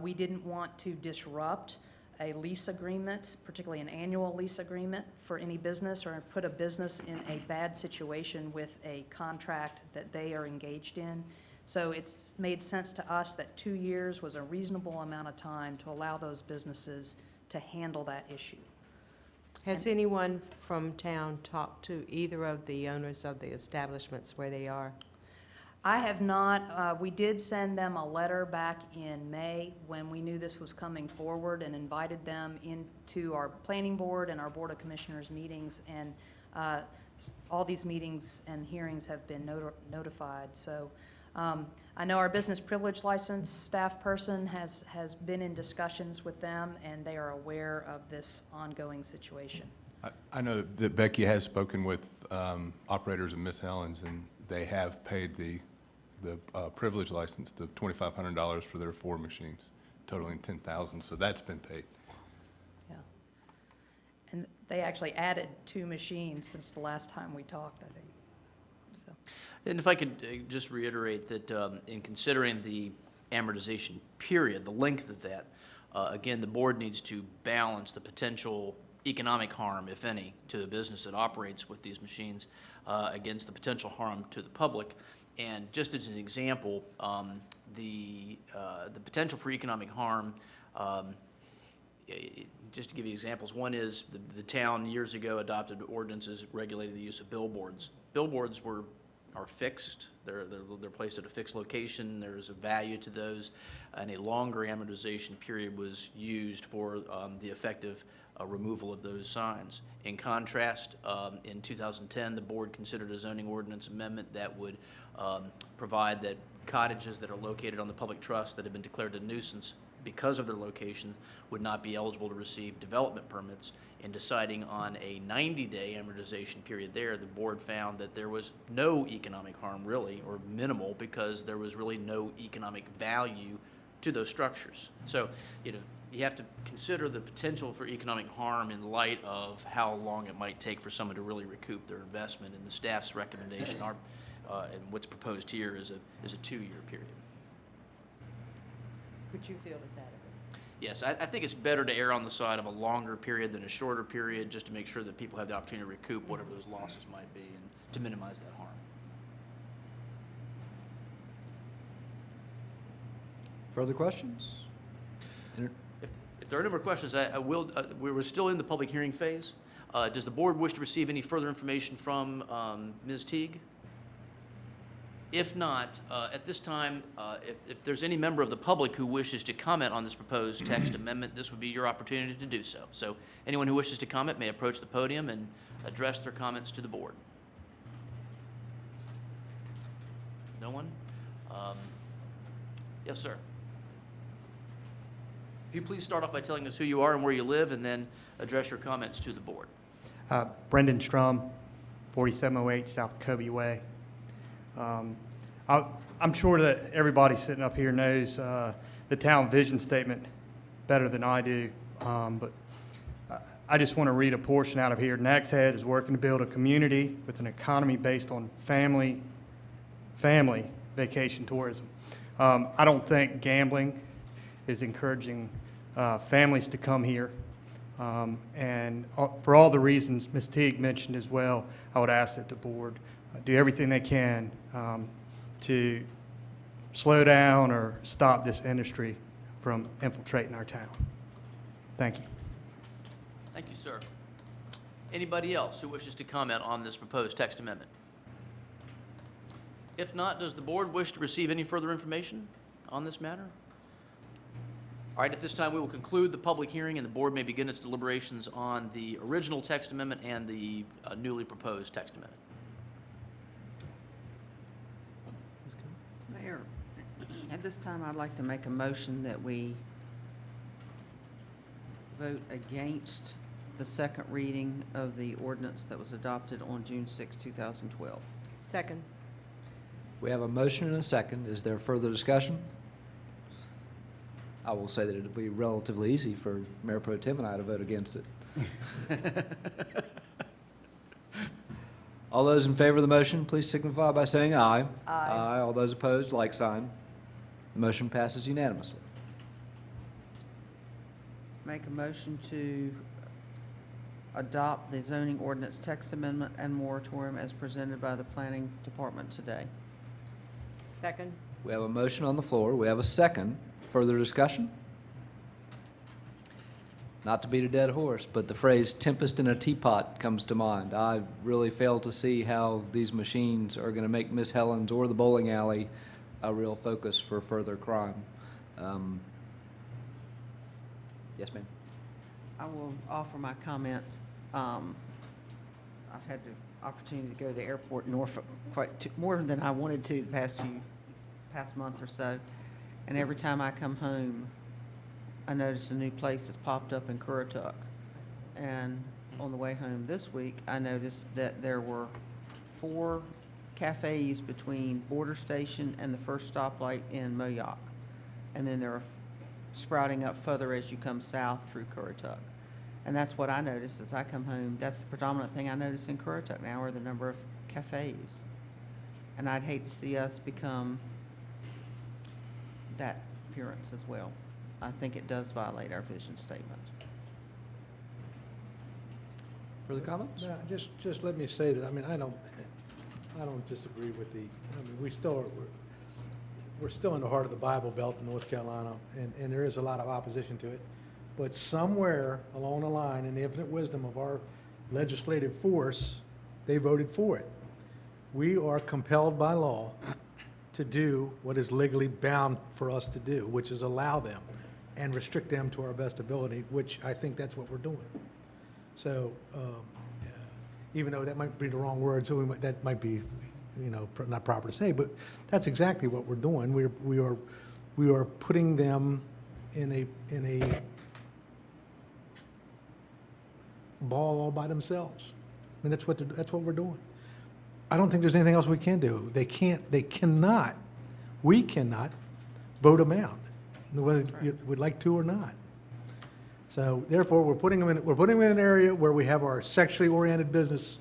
We didn't want to disrupt a lease agreement, particularly an annual lease agreement for any business, or put a business in a bad situation with a contract that they are engaged in. So it's made sense to us that 2 years was a reasonable amount of time to allow those businesses to handle that issue. Has anyone from town talked to either of the owners of the establishments where they are? I have not. We did send them a letter back in May when we knew this was coming forward, and invited them into our planning board and our Board of Commissioners meetings, and all these meetings and hearings have been notified. So I know our business privilege license staff person has been in discussions with them, and they are aware of this ongoing situation. I know that Becky has spoken with operators of Miss Helen's, and they have paid the privilege license, the $2,500 for their 4 machines, totaling $10,000, so that's been paid. Yeah. And they actually added 2 machines since the last time we talked, I think. So. And if I could just reiterate that in considering the amortization period, the length of that, again, the board needs to balance the potential economic harm, if any, to the business that operates with these machines against the potential harm to the public. And just as an example, the potential for economic harm, just to give you examples, one is the town years ago adopted ordinances regulating the use of billboards. Billboards are fixed. They're placed at a fixed location. There's a value to those, and a longer amortization period was used for the effective removal of those signs. In contrast, in 2010, the board considered a zoning ordinance amendment that would provide that cottages that are located on the public trust that have been declared a nuisance because of their location, would not be eligible to receive development permits. In deciding on a 90-day amortization period there, the board found that there was no economic harm really, or minimal, because there was really no economic value to those structures. So, you have to consider the potential for economic harm in light of how long it might take for someone to really recoup their investment. And the staff's recommendation, and what's proposed here is a 2-year period. Would you feel is adequate? Yes, I think it's better to err on the side of a longer period than a shorter period, just to make sure that people have the opportunity to recoup whatever those losses might be and to minimize that harm. Further questions? If there are no more questions, I will, we're still in the public hearing phase. Does the board wish to receive any further information from Ms. Teague? If not, at this time, if there's any member of the public who wishes to comment on this proposed text amendment, this would be your opportunity to do so. So anyone who wishes to comment may approach the podium and address their comments to the board. No one? Yes, sir. If you please start off by telling us who you are and where you live, and then address your comments to the board. Brendan Strum, 4708 South Kobe Way. I'm sure that everybody sitting up here knows the town vision statement better than I do, but I just want to read a portion out of here. Nags Head is working to build a community with an economy based on family vacation tourism. I don't think gambling is encouraging families to come here. And for all the reasons Ms. Teague mentioned as well, I would ask that the board do everything they can to slow down or stop this industry from infiltrating our town. Thank you. Thank you, sir. Anybody else who wishes to comment on this proposed text amendment? If not, does the board wish to receive any further information on this matter? All right, at this time, we will conclude the public hearing, and the board may begin its deliberations on the original text amendment and the newly proposed text amendment. Mayor, at this time, I'd like to make a motion that we vote against the second reading of the ordinance that was adopted on June 6, 2012. Second. We have a motion and a second. Is there further discussion? I will say that it'll be relatively easy for Mayor Pro Tem and I to vote against it. All those in favor of the motion, please signify by saying aye. Aye. Aye. All those opposed, like sign. The motion passes unanimously. Make a motion to adopt the zoning ordinance text amendment and moratorium as presented by the planning department today. Second. We have a motion on the floor. We have a second. Further discussion? Not to beat a dead horse, but the phrase "tempest in a teapot" comes to mind. I really fail to see how these machines are going to make Miss Helen's or the bowling alley a real focus for further crime. Yes, ma'am. I will offer my comment. I've had the opportunity to go to the airport in Norfolk more than I wanted to the past month or so. And every time I come home, I notice a new place has popped up in Currituck. And on the way home this week, I noticed that there were 4 cafes between Border Station and the first stoplight in Moyock. And then there are sprouting up further as you come south through Currituck. And that's what I noticed as I come home. That's the predominant thing I notice in Currituck now are the number of cafes. And I'd hate to see us become that appearance as well. I think it does violate our vision statement. Further comments? No, just let me say that, I mean, I don't disagree with we're still in the heart of the Bible Belt in North Carolina, and there is a lot of opposition to it. But somewhere along the line, in the infinite wisdom of our legislative force, they voted for it. We are compelled by law to do what is legally bound for us to do, which is allow them and restrict them to our best ability, which I think that's what we're doing. So, even though that might be the wrong word, so that might be, not proper to say, but that's exactly what we're doing. We are putting them in a ball all by themselves. I mean, that's what we're doing. I don't think there's anything else we can do. We cannot vote them out, whether you would like to or not. So therefore, we're putting them in an area where we have our sexually oriented business.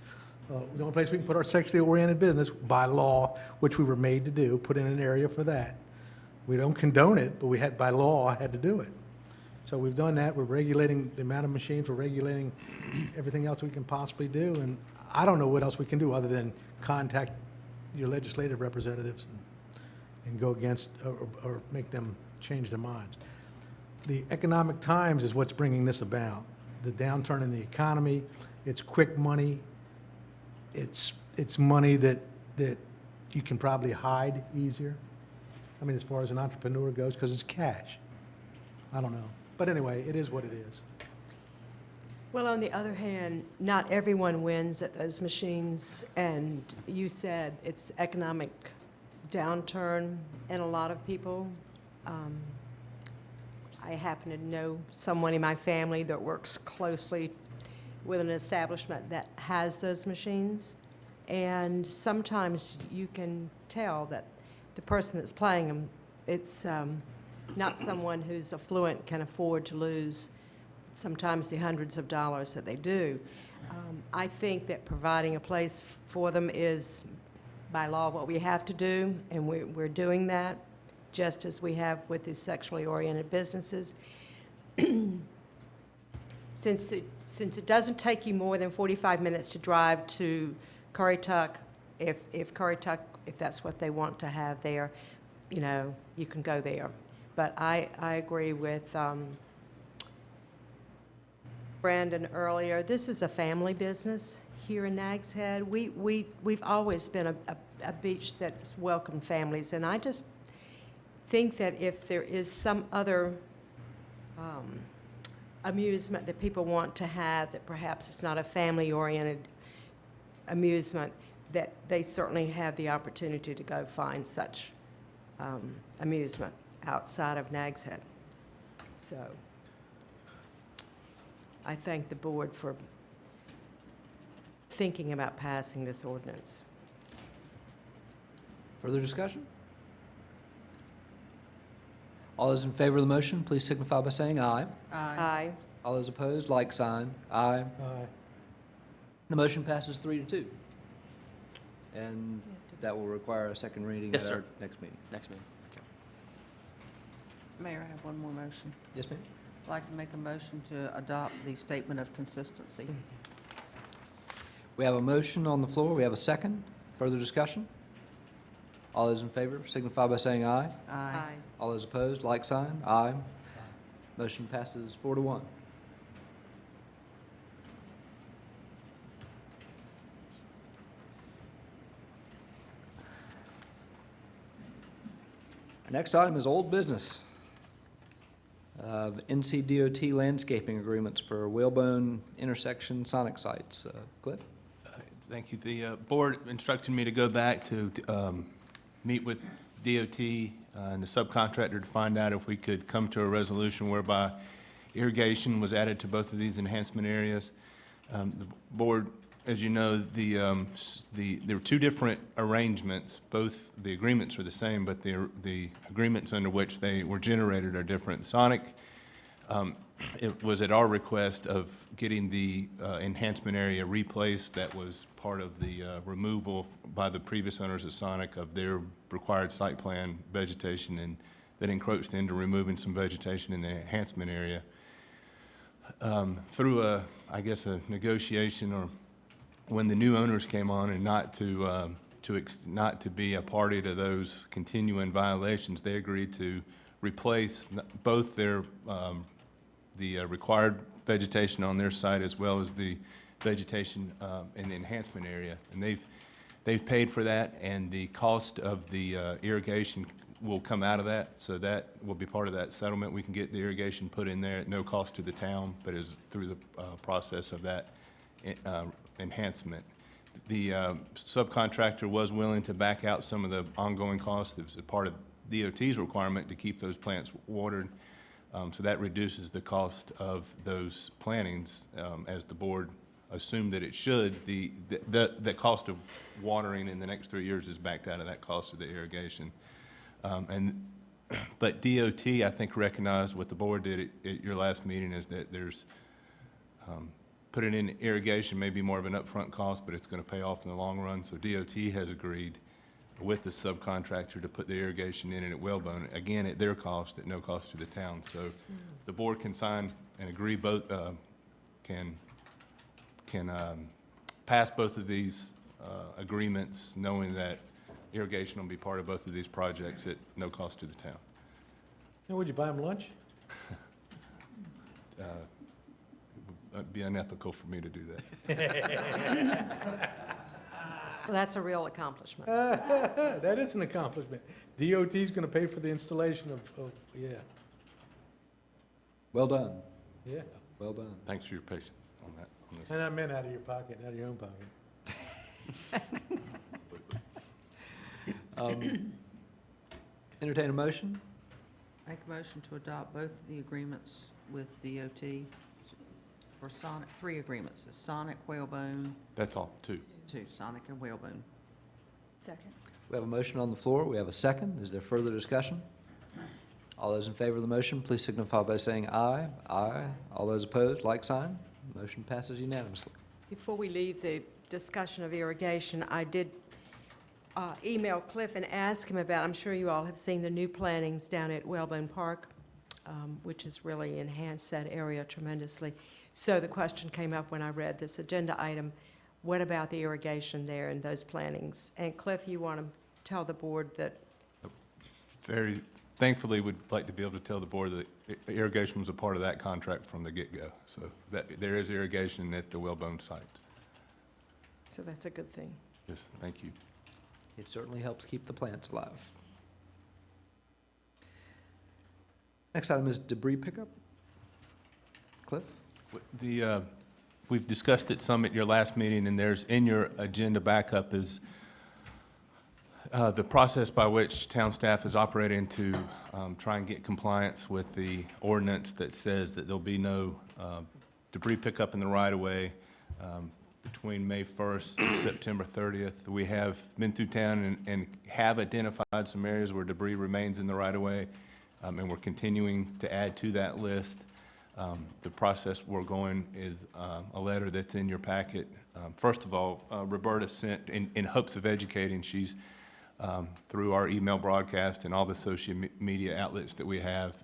The only place we can put our sexually oriented business by law, which we were made to do, put in an area for that. We don't condone it, but by law, had to do it. So we've done that. We're regulating the amount of machines. We're regulating everything else we can possibly do. And I don't know what else we can do other than contact your legislative representatives and go against or make them change their minds. The economic times is what's bringing this about. The downturn in the economy, it's quick money. It's money that you can probably hide easier. I mean, as far as an entrepreneur goes, because it's cash. I don't know. But anyway, it is what it is. Well, on the other hand, not everyone wins at those machines, and you said it's economic downturn in a lot of people. I happen to know someone in my family that works closely with an establishment that has those machines, and sometimes you can tell that the person that's playing them, it's not someone who's affluent can afford to lose sometimes the hundreds of dollars that they do. I think that providing a place for them is, by law, what we have to do, and we're doing that, just as we have with the sexually oriented businesses. Since it doesn't take you more than 45 minutes to drive to Currituck, if that's what they want to have there, you know, you can go there. But I agree with Brandon earlier. This is a family business here in Nags Head. We've always been a beach that's welcomed families, and I just think that if there is some other amusement that people want to have that perhaps it's not a family-oriented amusement, that they certainly have the opportunity to go find such amusement outside of Nags Head. So I thank the board for thinking about passing this ordinance. Further discussion? All those in favor of the motion, please signify by saying aye. Aye. All those opposed, like sign. Aye. Aye. The motion passes 3-2. And that will require a second reading Yes, at our sir. next meeting. Next meeting. Mayor, I have one more motion. Yes, ma'am? I'd like to make a motion to adopt the statement of consistency. We have a motion on the floor. We have a second. Further discussion? All those in favor signify by saying aye. Aye. All those opposed, like sign. Aye. Motion passes 4-1. Our next item is old business. NCDOT landscaping agreements for Whalebone intersection sonic sites. Cliff? Thank you. The board instructed me to go back to meet with DOT and the subcontractor to find out if we could come to a resolution whereby irrigation was added to both of these enhancement areas. The board, as you know, there were two different arrangements. Both the agreements are the same, but the agreements under which they were generated are different. Sonic, it was at our request of getting the enhancement area replaced. That was part of the removal by the previous owners of Sonic of their required site plan vegetation, and that encroached into removing some vegetation in the enhancement area. Through a negotiation, or when the new owners came on, and not to be a party to those continuing violations, they agreed to replace both their the required vegetation on their site as well as the vegetation in the enhancement area. And they've paid for that, and the cost of the irrigation will come out of that, so that will be part of that settlement. We can get the irrigation put in there at no cost to the town, but is through the process of that enhancement. The subcontractor was willing to back out some of the ongoing costs. It was a part of DOT's requirement to keep those plants watered. So that reduces the cost of those plantings, as the board assumed that it should. The cost of watering in the next 3 years is backed out of that cost of the irrigation. But DOT, I think, recognized what the board did at your last meeting, is that there's, putting in irrigation may be more of an upfront cost, but it's going to pay off in the long run. So DOT has agreed with the subcontractor to put the irrigation in at Whalebone, again, at their cost, at no cost to the town. So the board can sign and agree, both, can pass both of these agreements, knowing that irrigation will be part of both of these projects at no cost to the town. Now, would you buy them lunch? It'd be unethical for me to do that. Well, that's a real accomplishment. That is an accomplishment. DOT's gonna pay for the installation of, yeah, Well done, yeah. well done. Thanks for your patience on that. On this. And I meant out of your pocket, out of your own pocket. Entertain a motion? Make a motion to adopt both the agreements with DOT for Sonic, 3 agreements, Sonic, Whalebone, That's all, two. 2, Sonic and Whalebone. Second. We have a motion on the floor. We have a second. Is there further discussion? All those in favor of the motion, please signify by saying aye. Aye. All those opposed, like sign. Motion passes unanimously. Before we leave the discussion of irrigation, I did email Cliff and ask him about, I'm sure you all have seen the new plantings down at Whalebone Park, which has really enhanced that area tremendously. So the question came up when I read this agenda item, what about the irrigation there and those plantings? And Cliff, you want to tell the board that, Very thankfully, would like to be able to tell the board that irrigation was a part of that contract from the get-go. So that, there is irrigation at the Whalebone site. so that's a good thing. Yes, thank you. It certainly helps keep the plants alive. Next item is debris pickup. Cliff? We've discussed it some at your last meeting, and there's, in your agenda backup is the process by which town staff is operating to try and get compliance with the ordinance that says that there'll be no debris pickup in the right-of-way between May 1st to September 30th. We have been through town and have identified some areas where debris remains in the right-of-way, and we're continuing to add to that list. The process we're going is a letter that's in your packet. First of all, Roberta sent, in hopes of educating, she's through our email broadcast and all the social media outlets that we have,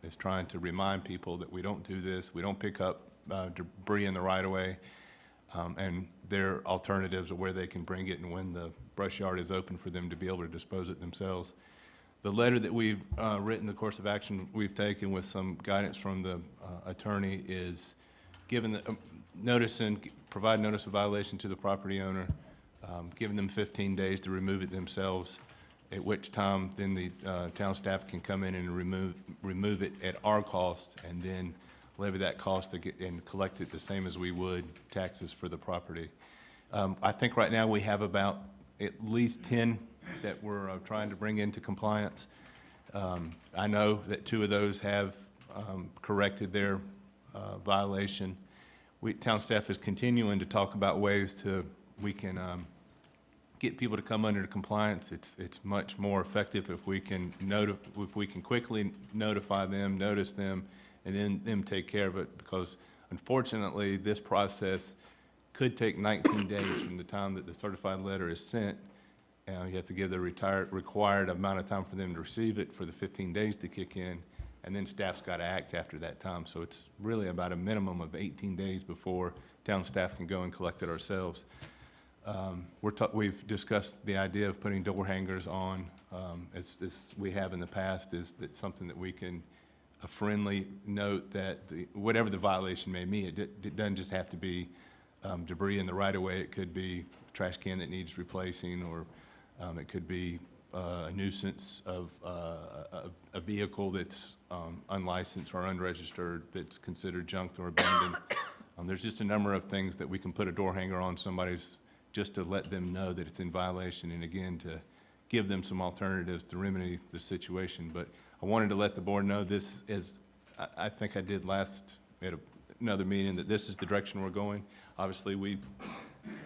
is trying to remind people that we don't do this. We don't pick up debris in the right-of-way, and there are alternatives of where they can bring it and when the brush yard is open for them to be able to dispose it themselves. The letter that we've written, the course of action we've taken with some guidance from the attorney is given the notice and provide notice of violation to the property owner, giving them 15 days to remove it themselves, at which time then the town staff can come in and remove it at our cost, and then levy that cost to get, and collect it the same as we would taxes for the property. I think right now we have about at least 10 that we're trying to bring into compliance. I know that 2 of those have corrected their violation. Town staff is continuing to talk about ways we can get people to come under compliance. It's much more effective if we can quickly notify them, notice them, and then them take care of it, because unfortunately, this process could take 19 days from the time that the certified letter is sent. You have to give the required amount of time for them to receive it for the 15 days to kick in, and then staff's got to act after that time. So it's really about a minimum of 18 days before town staff can go and collect it ourselves. We've discussed the idea of putting door hangers on, as we have in the past. Is that something that we can, a friendly note that whatever the violation may be, it doesn't just have to be debris in the right-of-way. It could be a trash can that needs replacing, or it could be a nuisance of a vehicle that's unlicensed or unregistered, that's considered junked or abandoned. There's just a number of things that we can put a door hanger on somebody's, just to let them know that it's in violation, and again, to give them some alternatives to remedy the situation. But I wanted to let the board know this is I think I did last, at another meeting, that this is the direction we're going. Obviously, we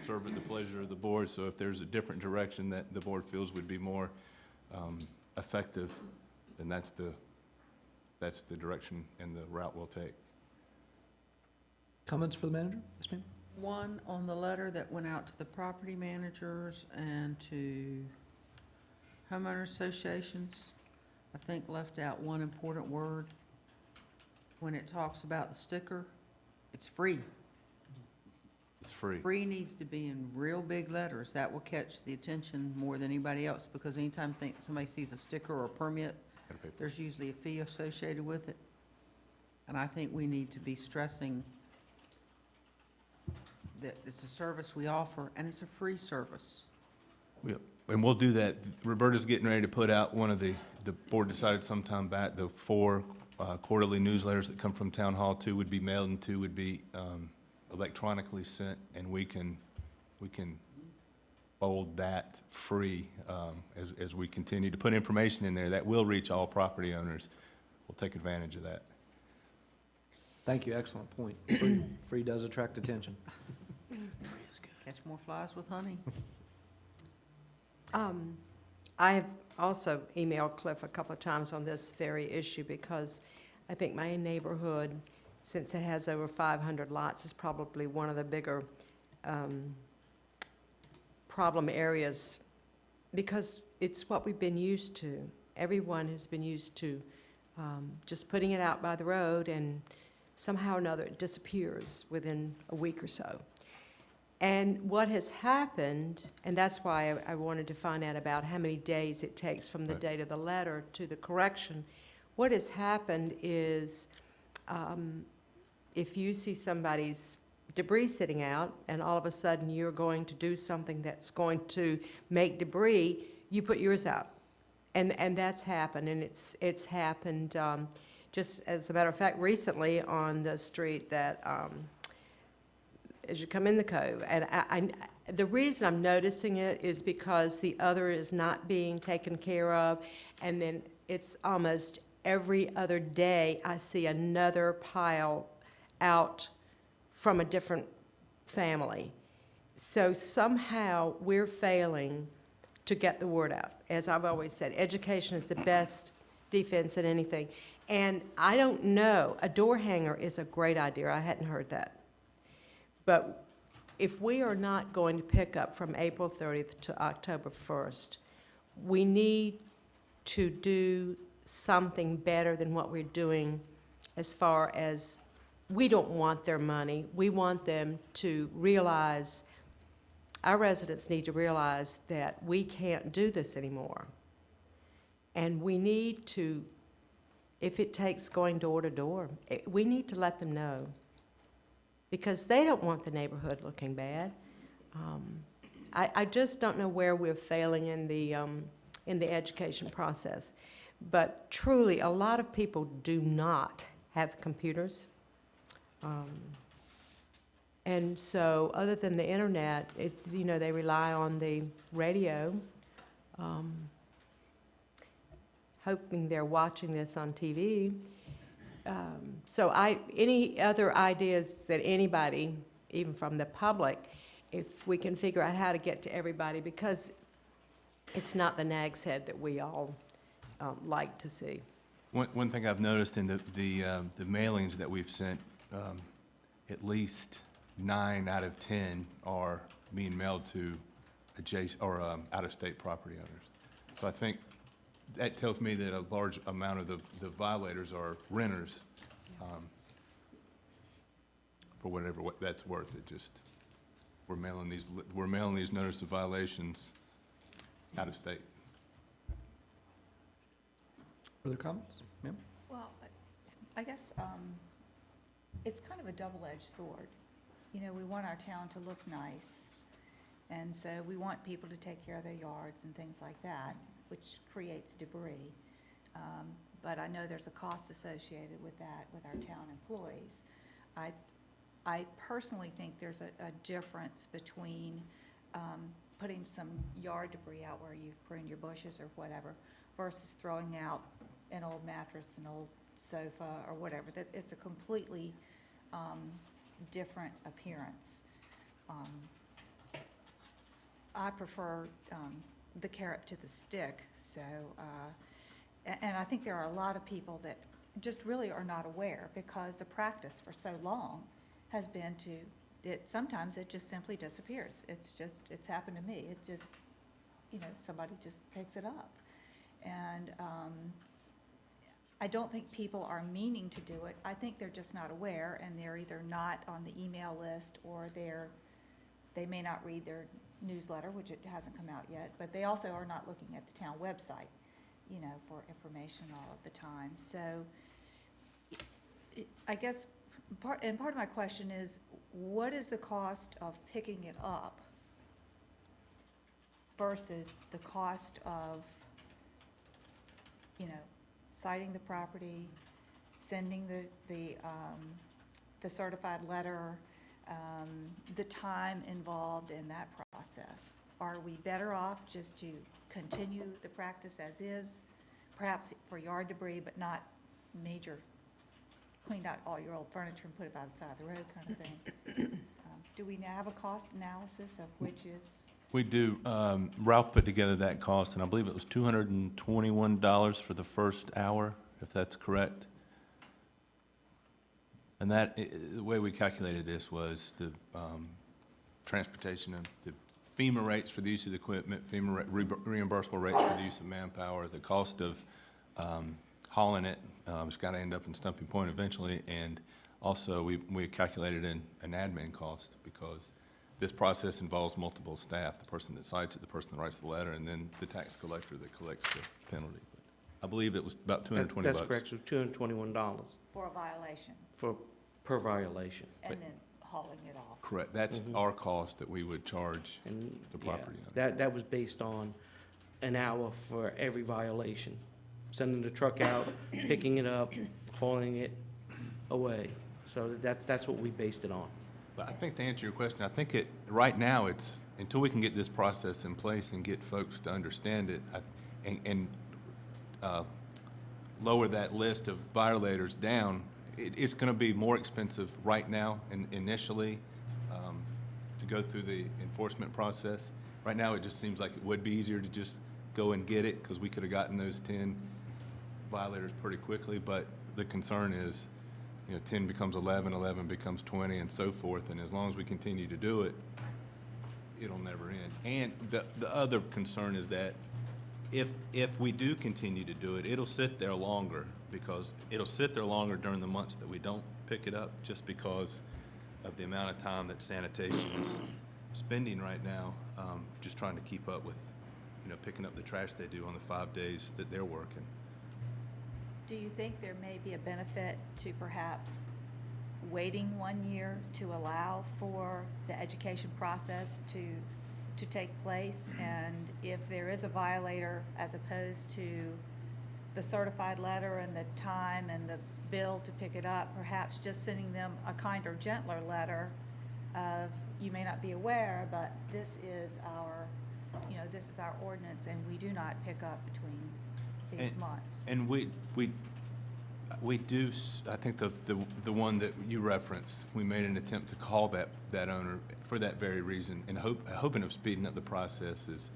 serve at the pleasure of the board, so if there's a different direction that the board feels would be more effective, then that's the direction and the route we'll take. Comments for the manager? Yes, ma'am? One, on the letter that went out to the property managers and to homeowner associations, I think left out one important word. When it talks about the sticker, it's free. It's free. Free needs to be in real big letters. That will catch the attention more than anybody else, because anytime somebody sees a sticker or a permit, Gotta pay for it. there's usually a fee associated with it. And I think we need to be stressing that it's a service we offer, and it's a free service. And we'll do that. Roberta's getting ready to put out one of the board decided sometime back, the 4 quarterly newsletters that come from Town Hall. 2 would be mailed and 2 would be electronically sent, and we can bold that free as we continue to put information in there that will reach all property owners. We'll take advantage of that. Thank you, excellent point. Free does attract attention. Catch more flies with honey. I have also emailed Cliff a couple of times on this very issue, because I think my neighborhood, since it has over 500 lots, is probably one of the bigger problem areas, because it's what we've been used to. Everyone has been used to just putting it out by the road, and somehow or another it disappears within a week or so. And what has happened, and that's why I wanted to find out about how many days it takes from the Right. date of the letter to the correction. What has happened is, if you see somebody's debris sitting out, and all of a sudden you're going to do something that's going to make debris, you put yours out. And that's happened, and it's happened, just as a matter of fact, recently on the street that, as you come in the cove. And the reason I'm noticing it is because the other is not being taken care of, and then it's almost every other day I see another pile out from a different family. So somehow we're failing to get the word out. As I've always said, education is the best defense in anything. And I don't know, a door hanger is a great idea. I hadn't heard that. But if we are not going to pick up from April 30th to October 1st, we need to do something better than what we're doing, as far as, we don't want their money. We want them to realize, our residents need to realize that we can't do this anymore. And we need to, if it takes going door to door, we need to let them know, because they don't want the neighborhood looking bad. I just don't know where we're failing in the education process. But truly, a lot of people do not have computers. And so, other than the internet, they rely on the radio, hoping they're watching this on TV. So any other ideas that anybody, even from the public, if we can figure out how to get to everybody, because it's not the Nags Head that we all like to see. One thing I've noticed in the mailings that we've sent, at least 9 out of 10 are being mailed to adjacent or out-of-state property owners. So I think that tells me that a large amount of the violators are renters, for whatever that's worth. It just, we're mailing these notice of violations out of state. Further comments? Ma'am? Well, I guess it's kind of a double-edged sword. We want our town to look nice, and so we want people to take care of their yards and things like that, which creates debris. But I know there's a cost associated with that with our town employees. I personally think there's a difference between putting some yard debris out where you've pruned your bushes or whatever, versus throwing out an old mattress, an old sofa or whatever, that it's a completely different appearance. I prefer the carrot to the stick, so, and I think there are a lot of people that just really are not aware, because the practice for so long has been sometimes it just simply disappears. It's happened to me. It just, somebody just picks it up. And I don't think people are meaning to do it. I think they're just not aware, and they're either not on the email list, or they may not read their newsletter, which it hasn't come out yet, but they also are not looking at the town website, for information all of the time. So I guess part of my question is, what is the cost of picking it up versus the cost of, citing the property, sending the certified letter, the time involved in that process? Are we better off just to continue the practice as is, perhaps for yard debris, but not major, clean out all your old furniture and put it by the side of the road kind of thing? Do we now have a cost analysis of which is? We do. Ralph put together that cost, and I believe it was $221 for the first hour, if that's correct. And the way we calculated this was the transportation of the FEMA rates for the use of the equipment, FEMA reimbursable rates for the use of manpower, the cost of hauling it. It's got to end up in Stumpy Point eventually, and also we calculated in an admin cost, because this process involves multiple staff, the person that cites it, the person that writes the letter, and then the tax collector that collects the penalty. I believe it was about $220. That's correct, so $221 For a violation, per violation. and then hauling it off. Correct. That's our cost that we would charge And the yeah, property owner. that was based on an hour for every violation. Sending the truck out, picking it up, hauling it away. So that's what we based it on. But I think to answer your question, I think right now it's, until we can get this process in place and get folks to understand it, and lower that list of violators down, it's going to be more expensive right now and initially to go through the enforcement process. Right now, it just seems like it would be easier to just go and get it, because we could have gotten those 10 violators pretty quickly, but the concern is, 10 becomes 11, 11 becomes 20, and so forth, and as long as we continue to do it, it'll never end. And the other concern is that if we do continue to do it, it'll sit there longer, because it'll sit there longer during the months that we don't pick it up, just because of the amount of time that sanitation is spending right now, just trying to keep up with, picking up the trash they do on the 5 days that they're working. Do you think there may be a benefit to perhaps waiting 1 year to allow for the education process to take place? And if there is a violator, as opposed to the certified letter and the time and the bill to pick it up, perhaps just sending them a kinder, gentler letter of, you may not be aware, but this is our ordinance, and we do not pick up between these months. And we do, I think the one that you referenced, we made an attempt to call that owner for that very reason, and hoping of speeding up the process is,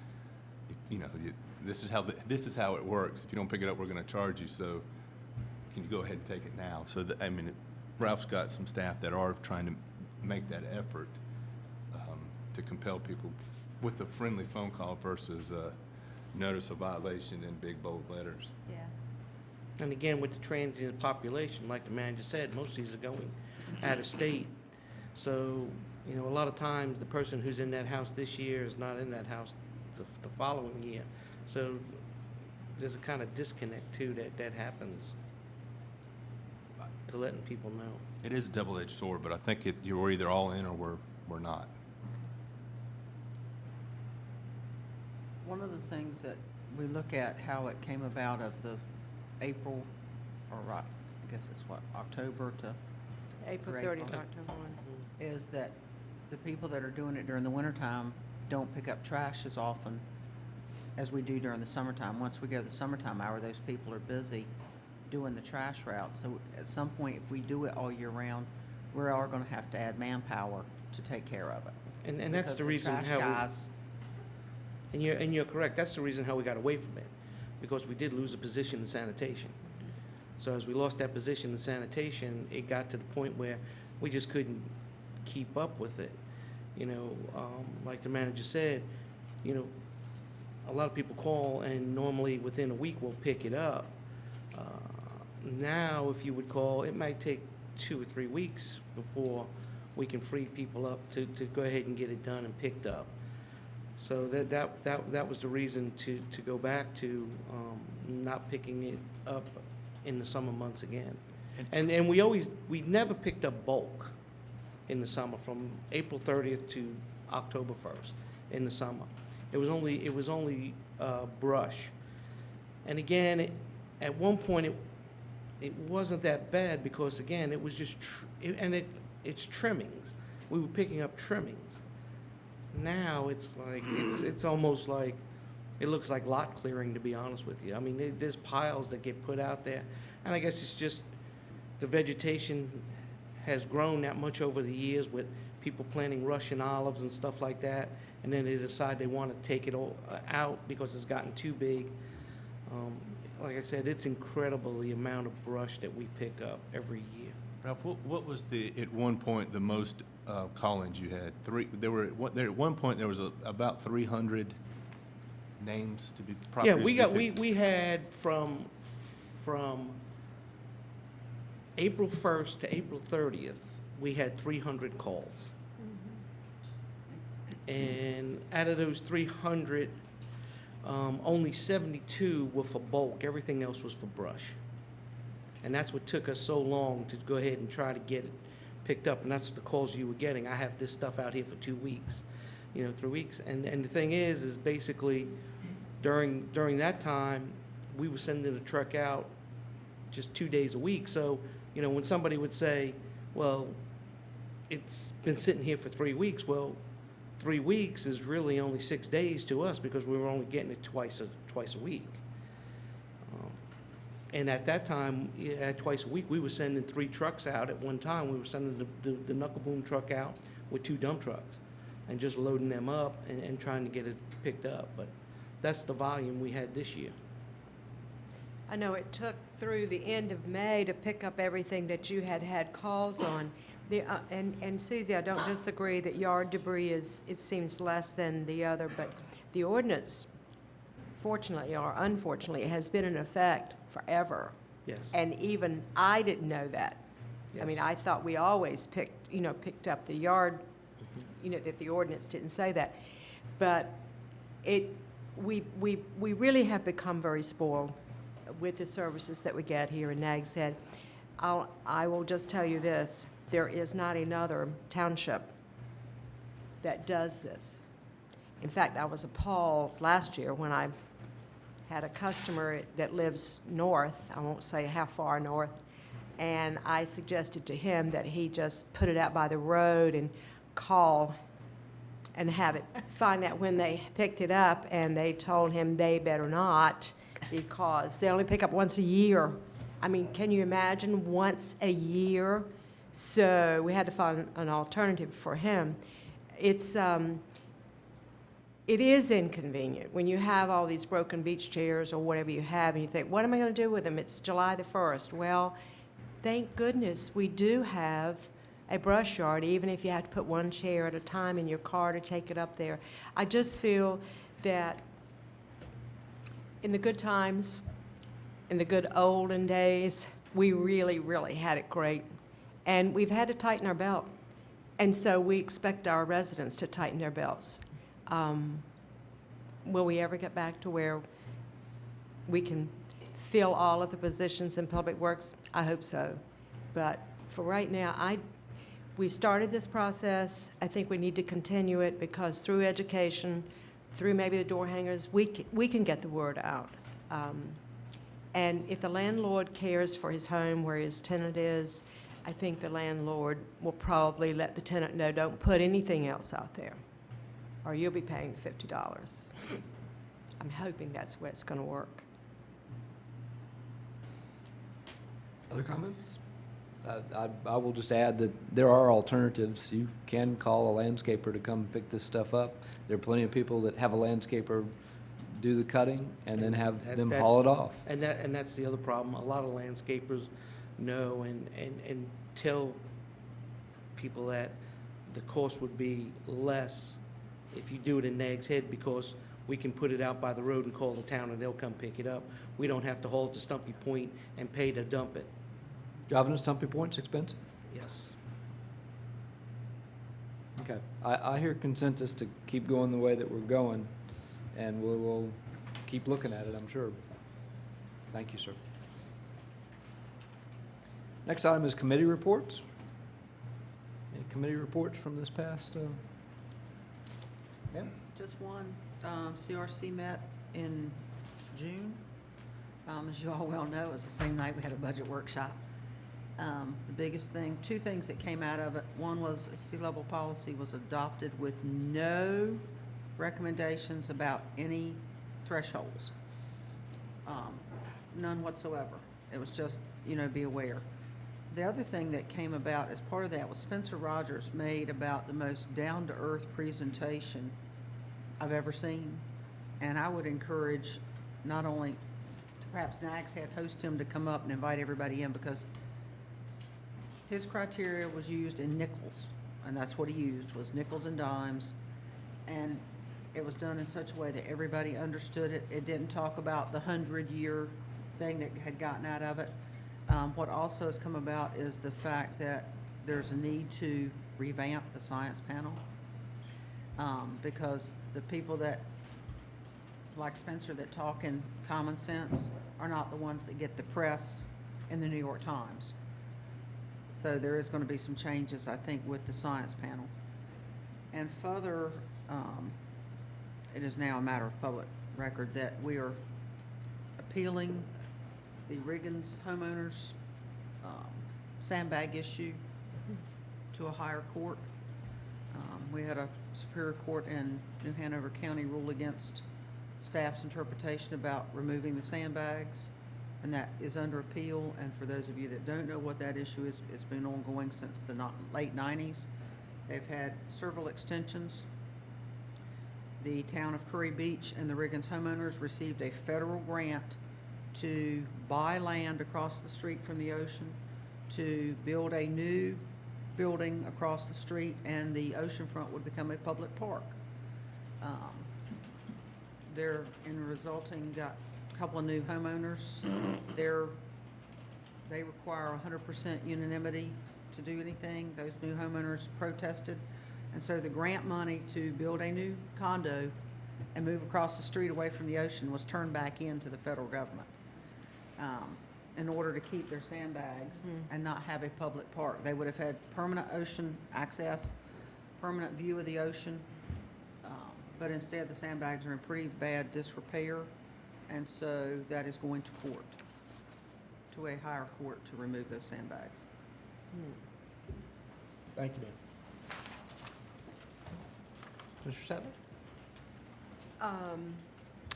this is how it works. If you don't pick it up, we're going to charge you, so can you go ahead and take it now? So, Ralph's got some staff that are trying to make that effort to compel people with a friendly phone call versus a notice of violation in big bold letters. Yeah. And again, with the transient population, like the manager said, most of these are going out of state. So, a lot of times the person who's in that house this year is not in that house the following year. So there's a kind of disconnect too that happens to letting people know. It is a double-edged sword, but I think you're either all in or we're not. One of the things that we look at, how it came about of the April, or I guess it's what, October to April Or 30th, April. October 1. is that the people that are doing it during the wintertime don't pick up trash as often as we do during the summertime. Once we go to the summertime hour, those people are busy doing the trash route. So at some point, if we do it all year round, we are going to have to add manpower to take care of it. And that's Because the reason trash how we. guys, And you're correct, that's the reason how we got away from it, because we did lose a position in sanitation. So as we lost that position in sanitation, it got to the point where we just couldn't keep up with it. You know, like the manager said, you know, a lot of people call and normally within a week we'll pick it up. Now, if you would call, it might take 2 or 3 weeks before we can free people up to go ahead and get it done and picked up. So that was the reason to go back to not picking it up in the summer months again. And we never picked up bulk in the summer, from April 30th to October 1st in the summer. It was only brush. And again, at one point, it wasn't that bad, because again, it was just, it's trimmings. We were picking up trimmings. Now it's like, it's almost like, it looks like lot clearing, to be honest with you. I mean, there's piles that get put out there, and I guess it's just the vegetation has grown that much over the years with people planting Russian olives and stuff like that, and then they decide they want to take it all out because it's gotten too big. Like I said, it's incredible the amount of brush that we pick up every year. Ralph, what was at one point, the most call-ins you had? At one point, there was about 300 names to be Yeah, properties. we had from April 1st to April 30th, we had 300 calls. And out of those 300, only 72 were for bulk. Everything else was for brush. And that's what took us so long to go ahead and try to get it picked up. And that's the calls you were getting. I have this stuff out here for 2 weeks, 3 weeks. And the thing is basically during that time, we were sending the truck out just 2 days a week. So, when somebody would say, well, it's been sitting here for 3 weeks, well, 3 weeks is really only 6 days to us, because we were only getting it twice a week. And at that time, at twice a week, we were sending 3 trucks out at one time. We were sending the knuckle boom truck out with 2 dump trucks and just loading them up and trying to get it picked up. But that's the volume we had this year. I know it took through the end of May to pick up everything that you had calls on. And Susie, I don't disagree that yard debris it seems less than the other, but the ordinance, fortunately or unfortunately, has been in effect forever. Yes. And even I didn't know that. I mean, Yes. I thought we always picked up the yard, that the ordinance didn't say that. But we really have become very spoiled with the services that we get here in Nags Head. I will just tell you this, there is not another township that does this. In fact, I was appalled last year when I had a customer that lives north, I won't say how far north, and I suggested to him that he just put it out by the road and call and have it, find out when they picked it up, and they told him they better not, because they only pick up once a year. I mean, can you imagine, once a year? So we had to find an alternative for him. It is inconvenient when you have all these broken beach chairs or whatever you have, and you think, what am I going to do with them? It's July the 1st. Well, thank goodness we do have a brush yard, even if you have to put one chair at a time in your car to take it up there. I just feel that in the good times, in the good olden days, we really, really had it great. And we've had to tighten our belt. And so we expect our residents to tighten their belts. Will we ever get back to where we can fill all of the positions in Public Works? I hope so. But for right now, we started this process. I think we need to continue it, because through education, through maybe the door hangers, we can get the word out. And if the landlord cares for his home where his tenant is, I think the landlord will probably let the tenant know, don't put anything else out there, or you'll be paying the $50. I'm hoping that's where it's going to work. Other comments? I will just add that there are alternatives. You can call a landscaper to come pick this stuff up. There are plenty of people that have a landscaper do the cutting and then have them haul it off. And that's the other problem. A lot of landscapers know and tell people that the cost would be less if you do it in Nags Head, because we can put it out by the road and call the town and they'll come pick it up. We don't have to haul it to Stumpy Point and pay to dump it. Driving to Stumpy Point's expensive. Yes. Okay. I hear consensus to keep going the way that we're going, and we'll keep looking at it, I'm sure. Thank you, sir. Next item is committee reports. Any committee reports from this past? Yeah. Just one. CRC met in June. As you all well know, it was the same night we had a budget workshop. The biggest thing, two things that came out of it. One was a sea level policy was adopted with no recommendations about any thresholds. None whatsoever. It was just, be aware. The other thing that came about as part of that was Spencer Rogers made about the most down-to-earth presentation I've ever seen. And I would encourage not only perhaps Nags Head host him to come up and invite everybody in, because his criteria was used in nickels, and that's what he used, was nickels and dimes. And it was done in such a way that everybody understood it. It didn't talk about the 100-year thing that had gotten out of it. What also has come about is the fact that there's a need to revamp the science panel, because the people that, like Spencer, that talk in common sense are not the ones that get the press in the New York Times. So there is going to be some changes, I think, with the science panel. And further, it is now a matter of public record that we are appealing the Riggins homeowners sandbag issue to a higher court. We had a Superior Court in New Hanover County rule against staff's interpretation about removing the sandbags, and that is under appeal. And for those of you that don't know what that issue is, it's been ongoing since the late 90s. They've had several extensions. The town of Curry Beach and the Riggins homeowners received a federal grant to buy land across the street from the ocean, to build a new building across the street, and the oceanfront would become a public park. They're, in resulting, got a couple of new homeowners. They require 100% unanimity to do anything. Those new homeowners protested. And so the grant money to build a new condo and move across the street away from the ocean was turned back into the federal government in order to keep their sandbags and not have a public park. They would have had permanent ocean access, permanent view of the ocean, but instead the sandbags are in pretty bad disrepair, and so that is going to court, to a higher court, to remove those sandbags. Thank you, ma'am. Mr. Sadler?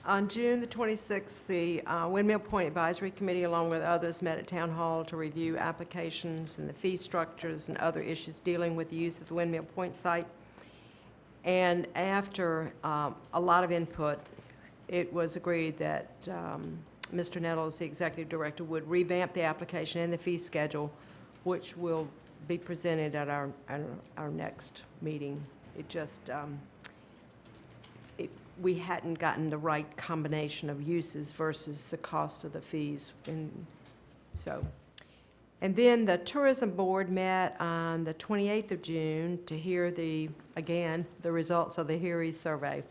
On June the 26th, the Windmill Point Advisory Committee, along with others, met at Town Hall to review applications and the fee structures and other issues dealing with the use of the Windmill Point site. And after a lot of input, it was agreed that Mr. Nettles, the executive director, would revamp the application and the fee schedule, which will be presented at our next meeting. It just, we hadn't gotten the right combination of uses versus the cost of the fees. And then the Tourism Board met on the 28th of June to hear again, the results of the HERE survey.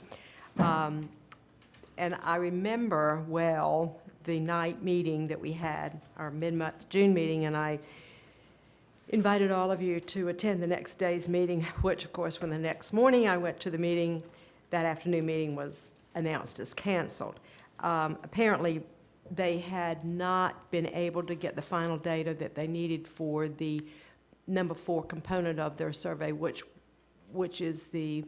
And I remember well the night meeting that we had, our mid-month June meeting, and I invited all of you to attend the next day's meeting, which, of course, when the next morning I went to the meeting, that afternoon meeting was announced as canceled. Apparently, they had not been able to get the final data that they needed for the number 4 component of their survey, which is the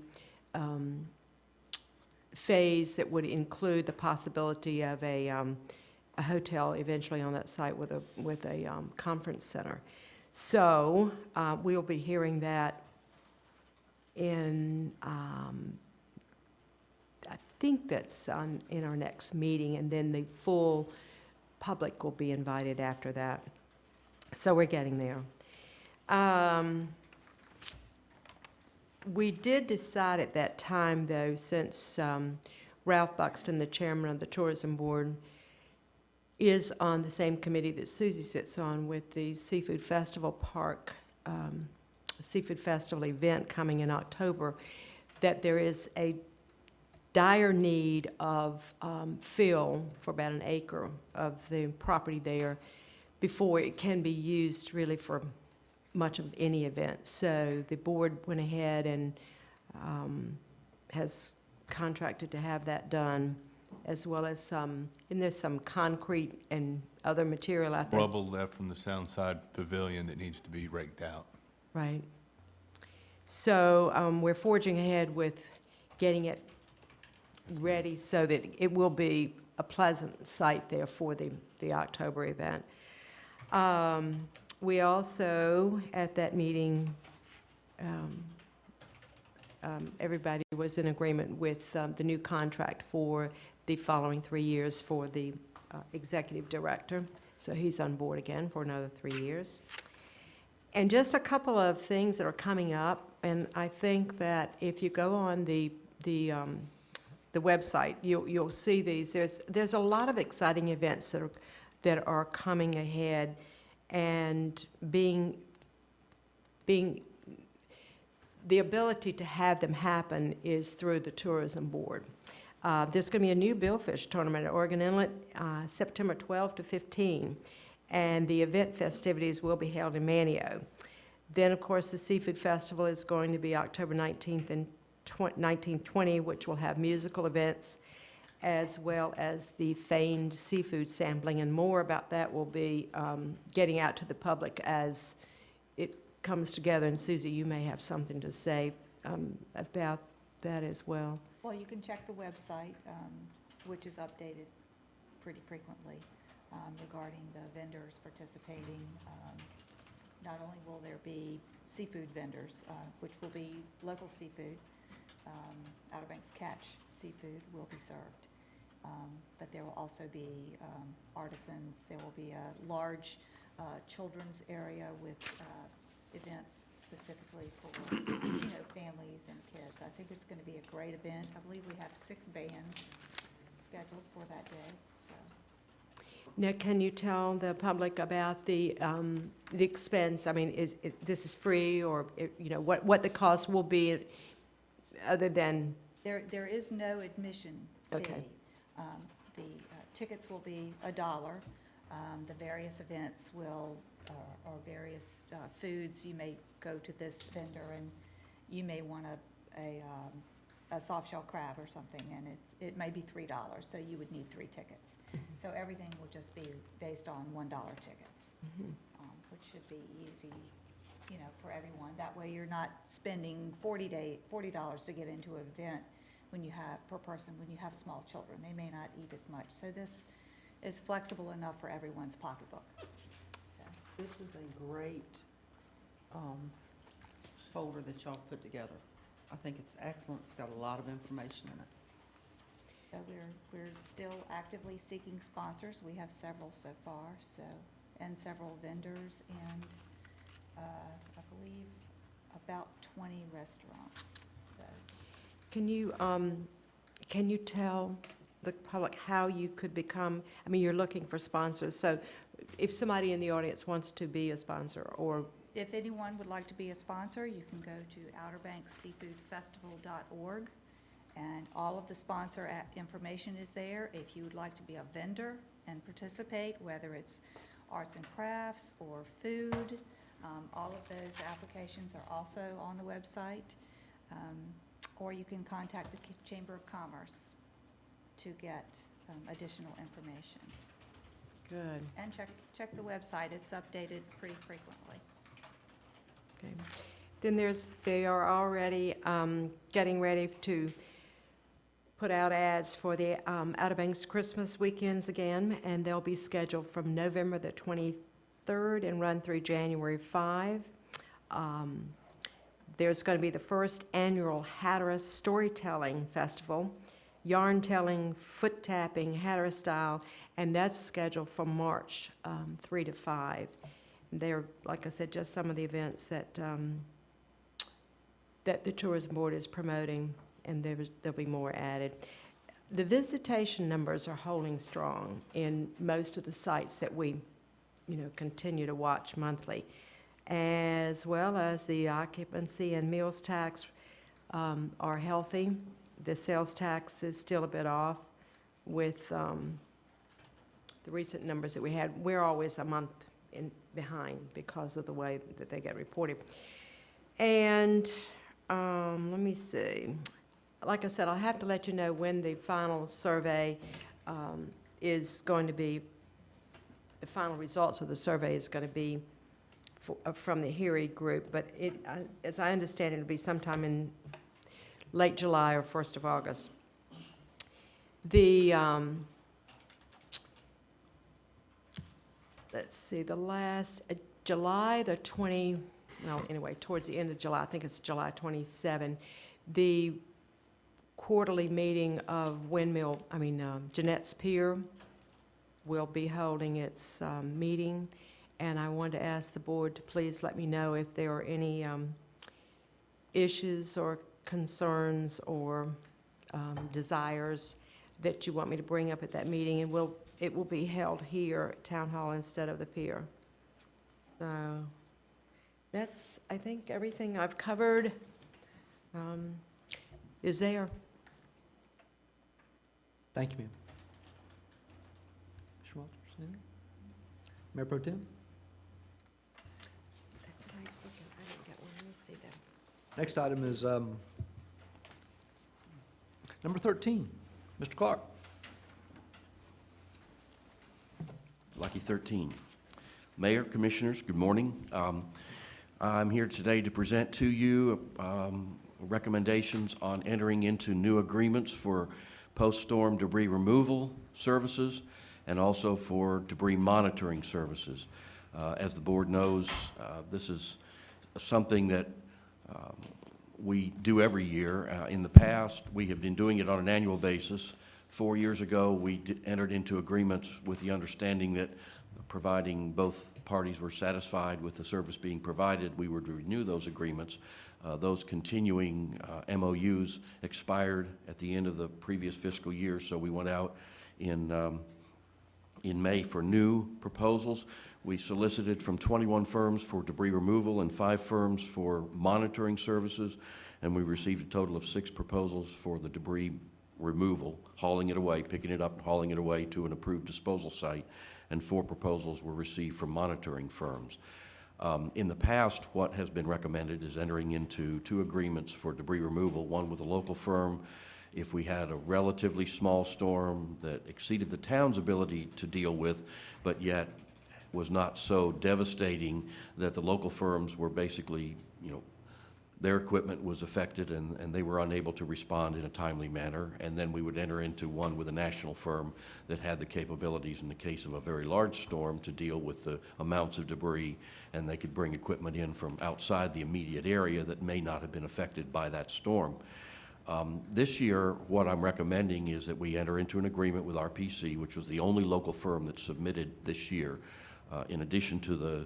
phase that would include the possibility of a a hotel eventually on that site with a conference center. So we'll be hearing that in, I think that's in our next meeting, and then the full public will be invited after that. So we're getting there. We did decide at that time, though, since Ralph Buxton, the chairman of the Tourism Board, is on the same committee that Susie sits on with the Seafood Festival Park, Seafood Festival event coming in October, that there is a dire need of fill for about an acre of the property there before it can be used really for much of any event. So the board went ahead and has contracted to have that done, as well as and there's some concrete and other material, I think. Rubble left from the Soundside Pavilion that needs to be raked out. Right. So we're forging ahead with getting it ready so that it will be a pleasant site there for the October event. We also, at that meeting, everybody was in agreement with the new contract for the following 3 years for the executive director. So he's on board again for another 3 years. And just a couple of things that are coming up, and I think that if you go on the website, you'll see these. There's a lot of exciting events that are coming ahead, and being the ability to have them happen is through the tourism board. There's going to be a new billfish tournament at Oregon Inlet, September 12 to 15, and the event festivities will be held in Manio. Then, of course, the Seafood Festival is going to be October 19th and 1920, which will have musical events, as well as the famed seafood sampling, and more about that will be getting out to the public as it comes together. And Susie, you may have something to say about that as well. Well, you can check the website, which is updated pretty frequently regarding the vendors participating. Not only will there be seafood vendors, which will be local seafood, Outer Banks catch seafood will be served, but there will also be artisans. There will be a large children's area with events specifically for families and kids. I think it's going to be a great event. I believe we have 6 bands scheduled for that day. So. Now, can you tell the public about the expense? I mean, this is free, or what the cost will be, other than? There is no admission fee. Okay. The tickets will be $1. The various events will, or various foods, you may go to this vendor and you may want a soft shell crab or something, and it may be $3, so you would need 3 tickets. So everything will just be based on $1 tickets, which should be easy, for everyone. That way you're not spending $40 to get into an event when you have small children. They may not eat as much. So this is flexible enough for everyone's pocketbook. So. This is a great folder that y'all put together. I think it's excellent. It's got a lot of information in it. So we're still actively seeking sponsors. We have several so far, and several vendors, and I believe about 20 restaurants. So. Can you tell the public how you could become? I mean, you're looking for sponsors. So, if somebody in the audience wants to be a sponsor, or if anyone would like to be a sponsor, you can go to outerbanksseafoodfestival.org, and all of the sponsor information is there. If you would like to be a vendor and participate, whether it's arts and crafts or food, all of those applications are also on the website. Or you can contact the Chamber of Commerce to get additional information. good. And check the website. It's updated pretty frequently. Okay. Then they are already getting ready to put out ads for the Outer Banks Christmas weekends again, and they'll be scheduled from November the 23rd and run through January 5. There's going to be the first annual Hatteras Storytelling Festival, yarn telling, foot tapping, Hatteras style, and that's scheduled from March 3 to 5. They're, like I said, just some of the events that that the tourism board is promoting, and there'll be more added. The visitation numbers are holding strong in most of the sites that we, continue to watch monthly, as well as the occupancy and meals tax are healthy. The sales tax is still a bit off with the recent numbers that we had. We're always a month behind because of the way that they get reported. And let me see. Like I said, I'll have to let you know when the final survey is going to be, the final results of the survey is going to be from the HERE group, but as I understand it, it'll be sometime in late July or 1st of August. The, let's see, the last, July the 20, well, anyway, towards the end of July, I think it's July 27, the quarterly meeting of Jeanette's Pier will be holding its meeting, and I wanted to ask the board to please let me know if there are any issues or concerns or desires that you want me to bring up at that meeting, and it will be held here at Town Hall instead of the pier. So that's, I think, everything I've covered is there. Thank you, ma'am. Mr. Walters, anything? Mayor Pro Tem? That's nice looking. I didn't get one. Let me see that. Next item is number 13. Mr. Clark. Lucky 13. Mayor, Commissioners, good morning. I'm here today to present to you recommendations on entering into new agreements for post-storm debris removal services and also for debris monitoring services. As the board knows, this is something that we do every year. In the past, we have been doing it on an annual basis. 4 years ago, we entered into agreements with the understanding that providing both parties were satisfied with the service being provided, we would renew those agreements. Those continuing MOUs expired at the end of the previous fiscal year, so we went out in May for new proposals. We solicited from 21 firms for debris removal and 5 firms for monitoring services, and we received a total of 6 proposals for the debris removal, hauling it away, picking it up and hauling it away to an approved disposal site, and 4 proposals were received from monitoring firms. In the past, what has been recommended is entering into 2 agreements for debris removal, one with a local firm if we had a relatively small storm that exceeded the town's ability to deal with, but yet was not so devastating that the local firms were basically, their equipment was affected and they were unable to respond in a timely manner. And then we would enter into one with a national firm that had the capabilities in the case of a very large storm to deal with the amounts of debris, and they could bring equipment in from outside the immediate area that may not have been affected by that storm. This year, what I'm recommending is that we enter into an agreement with RPC, which was the only local firm that submitted this year. In addition to the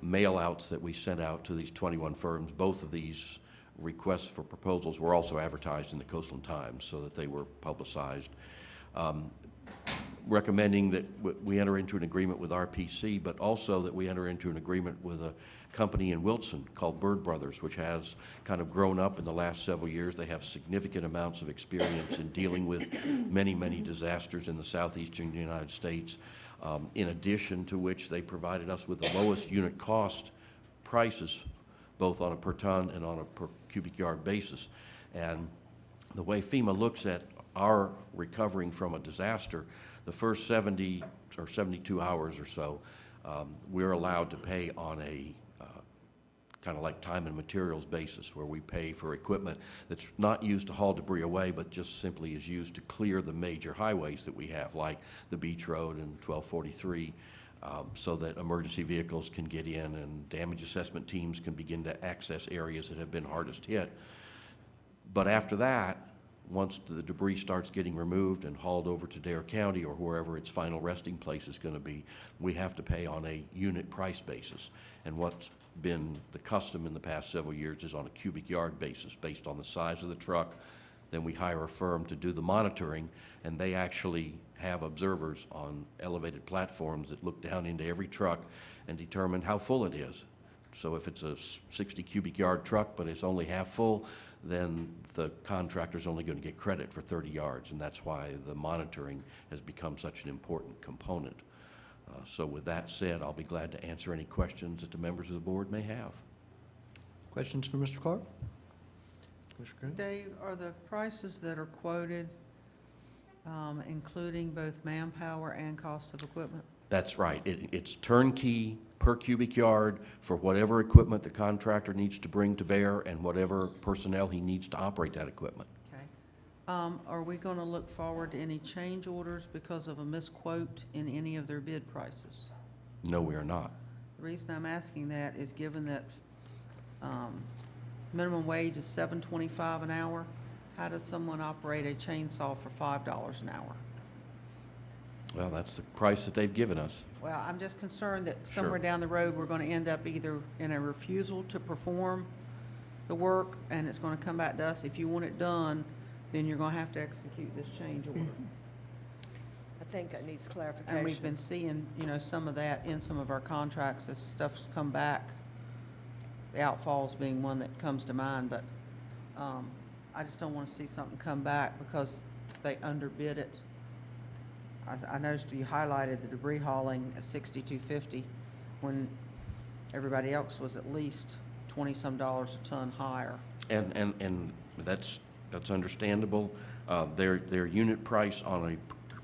mail-outs that we sent out to these 21 firms, both of these requests for proposals were also advertised in the Coastland Times so that they were publicized. Recommending that we enter into an agreement with RPC, but also that we enter into an agreement with a company in Wilson called Bird Brothers, which has kind of grown up in the last several years. They have significant amounts of experience in dealing with many, many disasters in the southeastern United States. In addition to which, they provided us with the lowest unit cost prices, both on a per ton and on a per cubic yard basis. And the way FEMA looks at our recovering from a disaster, the first 70 or 72 hours or so, we're allowed to pay on a kind of like time and materials basis, where we pay for equipment that's not used to haul debris away, but just simply is used to clear the major highways that we have, like the Beach Road and 1243, so that emergency vehicles can get in and damage assessment teams can begin to access areas that have been hardest hit. But after that, once the debris starts getting removed and hauled over to Dare County or wherever its final resting place is going to be, we have to pay on a unit price basis. And what's been the custom in the past several years is on a cubic yard basis, based on the size of the truck. Then we hire a firm to do the monitoring, and they actually have observers on elevated platforms that look down into every truck and determine how full it is. So if it's a 60 cubic yard truck, but it's only half full, then the contractor's only going to get credit for 30 yards, and that's why the monitoring has become such an important component. So with that said, I'll be glad to answer any questions that the members of the board may have. Questions for Mr. Clark? Commissioner Green? Dave, are the prices that are quoted including both manpower and cost of equipment? That's right. It's turnkey per cubic yard for whatever equipment the contractor needs to bring to bear and whatever personnel he needs to operate that equipment. Okay. Are we going to look forward to any change orders because of a misquote in any of their bid prices? No, we are not. The reason I'm asking that is given that minimum wage is $7.25 an hour, how does someone operate a chainsaw for $5 an hour? Well, that's the price that they've given us. Well, I'm just concerned that Sure. somewhere down the road, we're going to end up either in a refusal to perform the work, and it's going to come back to us. If you want it done, then you're going to have to execute this change order. I think that needs clarification. And we've been seeing, some of that in some of our contracts as stuff's come back. The outfalls being one that comes to mind, but I just don't want to see something come back because they underbid it. I noticed you highlighted the debris hauling at $62.50 when everybody else was at least $20-some a ton higher. And that's understandable. Their unit price on a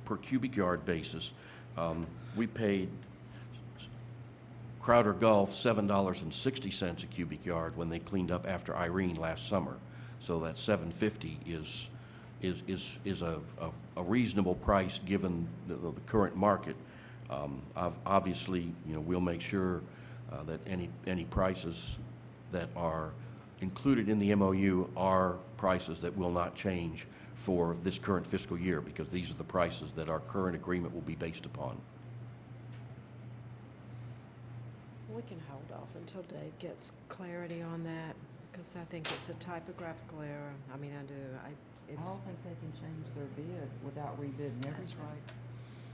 per cubic yard basis, we paid Crowder Gulf $7.60 a cubic yard when they cleaned up after Irene last summer. So that $7.50 is a reasonable price given the current market. Obviously, we'll make sure that any prices that are included in the MOU are prices that will not change for this current fiscal year, because these are the prices that our current agreement will be based upon. We can hold off until Dave gets clarity on that, because I think it's a typographical error. I mean, I do. I It's, don't think they can change their bid without rebidding That's everything. right.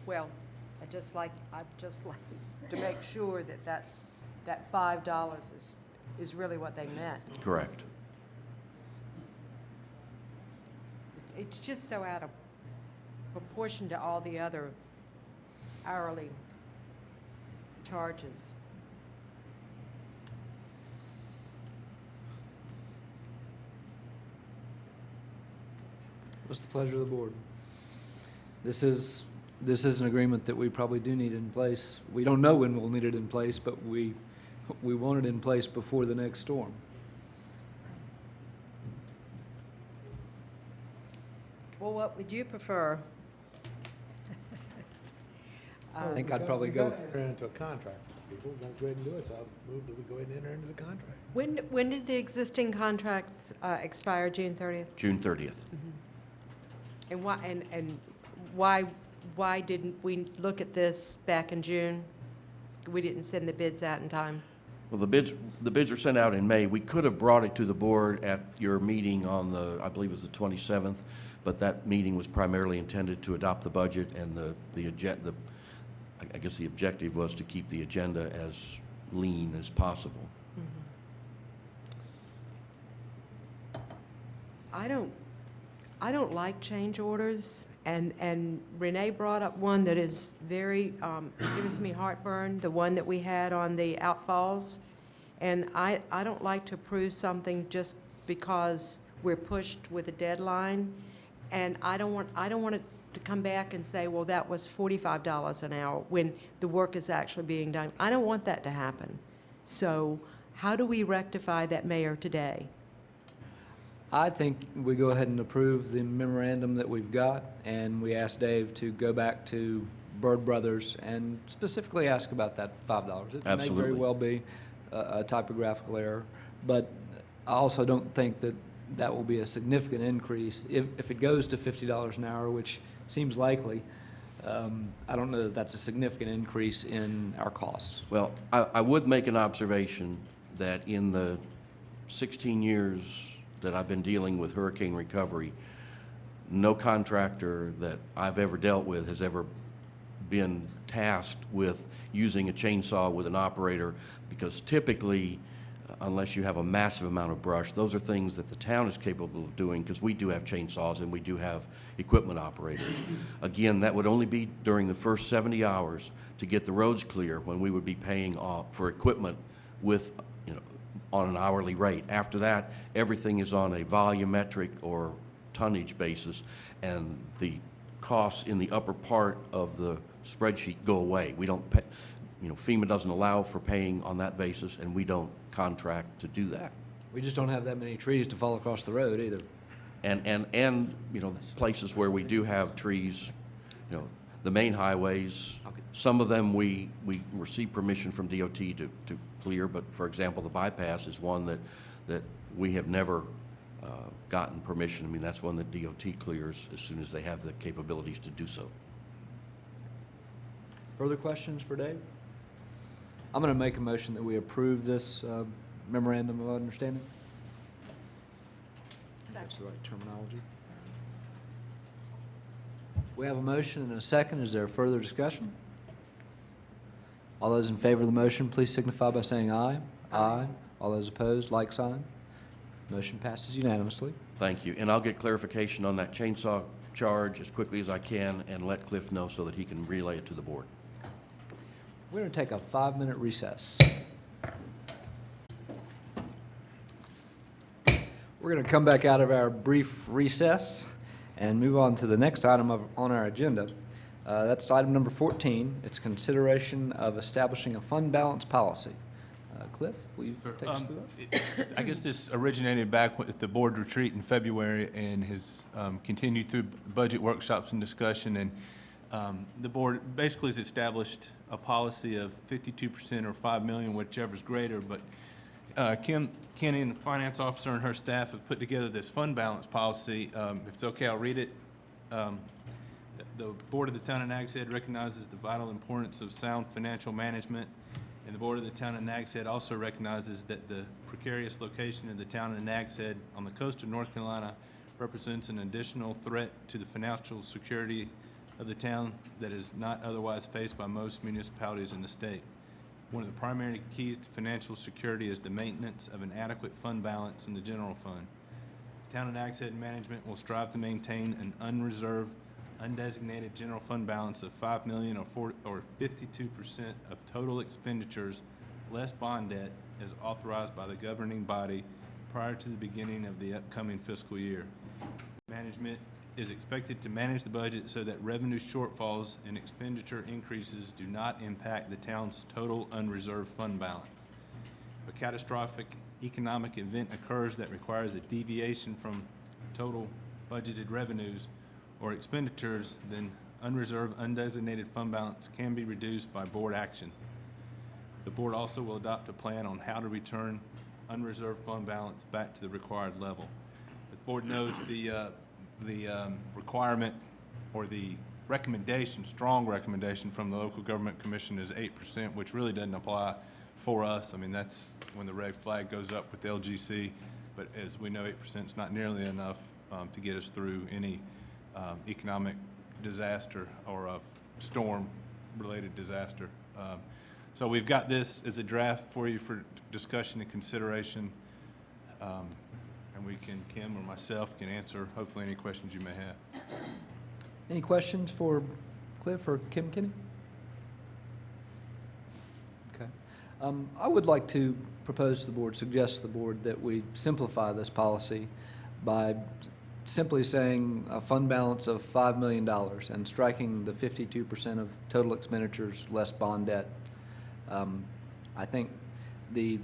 Well, I'd just like to make sure that $5 is really what they meant. Correct. It's just so out of proportion to all the other hourly charges. What's the pleasure of the board? This is an agreement that we probably do need in place. We don't know when we'll need it in place, but we want it in place before the next storm. Well, what would you prefer? I think I'd probably go. We've got to enter into a contract with people. We're going to go ahead and do it, so I'll move that we go ahead and enter into the contract. When did the existing contracts expire, June 30th? June 30th. And why didn't we look at this back in June? We didn't send the bids out in time? Well, the bids are sent out in May. We could have brought it to the board at your meeting on I believe it was the 27th, but that meeting was primarily intended to adopt the budget, and I guess the objective was to keep the agenda as lean as possible. I don't like change orders, and Renee brought up one that is very, gives me heartburn, the one that we had on the outfalls. And I don't like to approve something just because we're pushed with a deadline. And I don't want it to come back and say, well, that was $45 an hour when the work is actually being done. I don't want that to happen. So How do we rectify that, Mayor, today? I think we go ahead and approve the memorandum that we've got, and we ask Dave to go back to Bird Brothers and specifically ask about that $5. It may Absolutely. very well be a typographical error, but I also don't think that that will be a significant increase. If it goes to $50 an hour, which seems likely, I don't know that that's a significant increase in our costs. Well, I would make an observation that in the 16 years that I've been dealing with hurricane recovery, no contractor that I've ever dealt with has ever been tasked with using a chainsaw with an operator, because typically, unless you have a massive amount of brush, those are things that the town is capable of doing, because we do have chainsaws and we do have equipment operators. Again, that would only be during the first 70 hours to get the roads clear, when we would be paying for equipment with, on an hourly rate. After that, everything is on a volumetric or tonnage basis, and the costs in the upper part of the spreadsheet go away. We don't pay, FEMA doesn't allow for paying on that basis, and we don't contract to do that. We just don't have that many trees to fall across the road either. And places where we do have trees, the main highways, some of them we receive permission from DOT to clear, but for example, the bypass is one that we have never gotten permission. I mean, that's one that DOT clears as soon as they have the capabilities to do so. Further questions for Dave? I'm going to make a motion that we approve this memorandum of understanding. If that's the right terminology. We have a motion and a second. Is there further discussion? All those in favor of the motion, please signify by saying aye. Aye. All those opposed, like sign. Motion passes unanimously. Thank you. And I'll get clarification on that chainsaw charge as quickly as I can and let Cliff know so that he can relay it to the board. We're going to take a 5-minute recess. We're going to come back out of our brief recess and move on to the next item on our agenda. That's item number 14. It's consideration of establishing a fund balance policy. Cliff, will you take us through that? I guess this originated back at the board retreat in February and has continued through budget workshops and discussion. And the board basically has established a policy of 52% or $5 million, whichever's greater. But Kenny, the finance officer, and her staff have put together this fund balance policy. If it's okay, I'll read it. The board of the town of Nags Head recognizes the vital importance of sound financial management. And the board of the town of Nags Head also recognizes that the precarious location of the town of Nags Head on the coast of North Carolina represents an additional threat to the financial security of the town that is not otherwise faced by most municipalities in the state. One of the primary keys to financial security is the maintenance of an adequate fund balance in the general fund. The town of Nags Head management will strive to maintain an unreserved, undesignated general fund balance of $5 million or 52% of total expenditures less bond debt as authorized by the governing body prior to the beginning of the upcoming fiscal year. Management is expected to manage the budget so that revenue shortfalls and expenditure increases do not impact the town's total unreserved fund balance. If a catastrophic economic event occurs that requires a deviation from total budgeted revenues or expenditures, then unreserved, undesignated fund balance can be reduced by board action. The board also will adopt a plan on how to return unreserved fund balance back to the required level. As the board knows, the requirement or the recommendation, strong recommendation from the local government commission is 8%, which really doesn't apply for us. I mean, that's when the red flag goes up with LGC, but as we know, 8% is not nearly enough to get us through any economic disaster or a storm-related disaster. So we've got this as a draft for you for discussion and consideration, and we can, Kim or myself can answer hopefully any questions you may have. Any questions for Cliff or Kim Kinney? Okay. I would like to propose to the board, suggest to the board that we simplify this policy by simply saying a fund balance of $5 million and striking the 52% of total expenditures less bond debt. I think the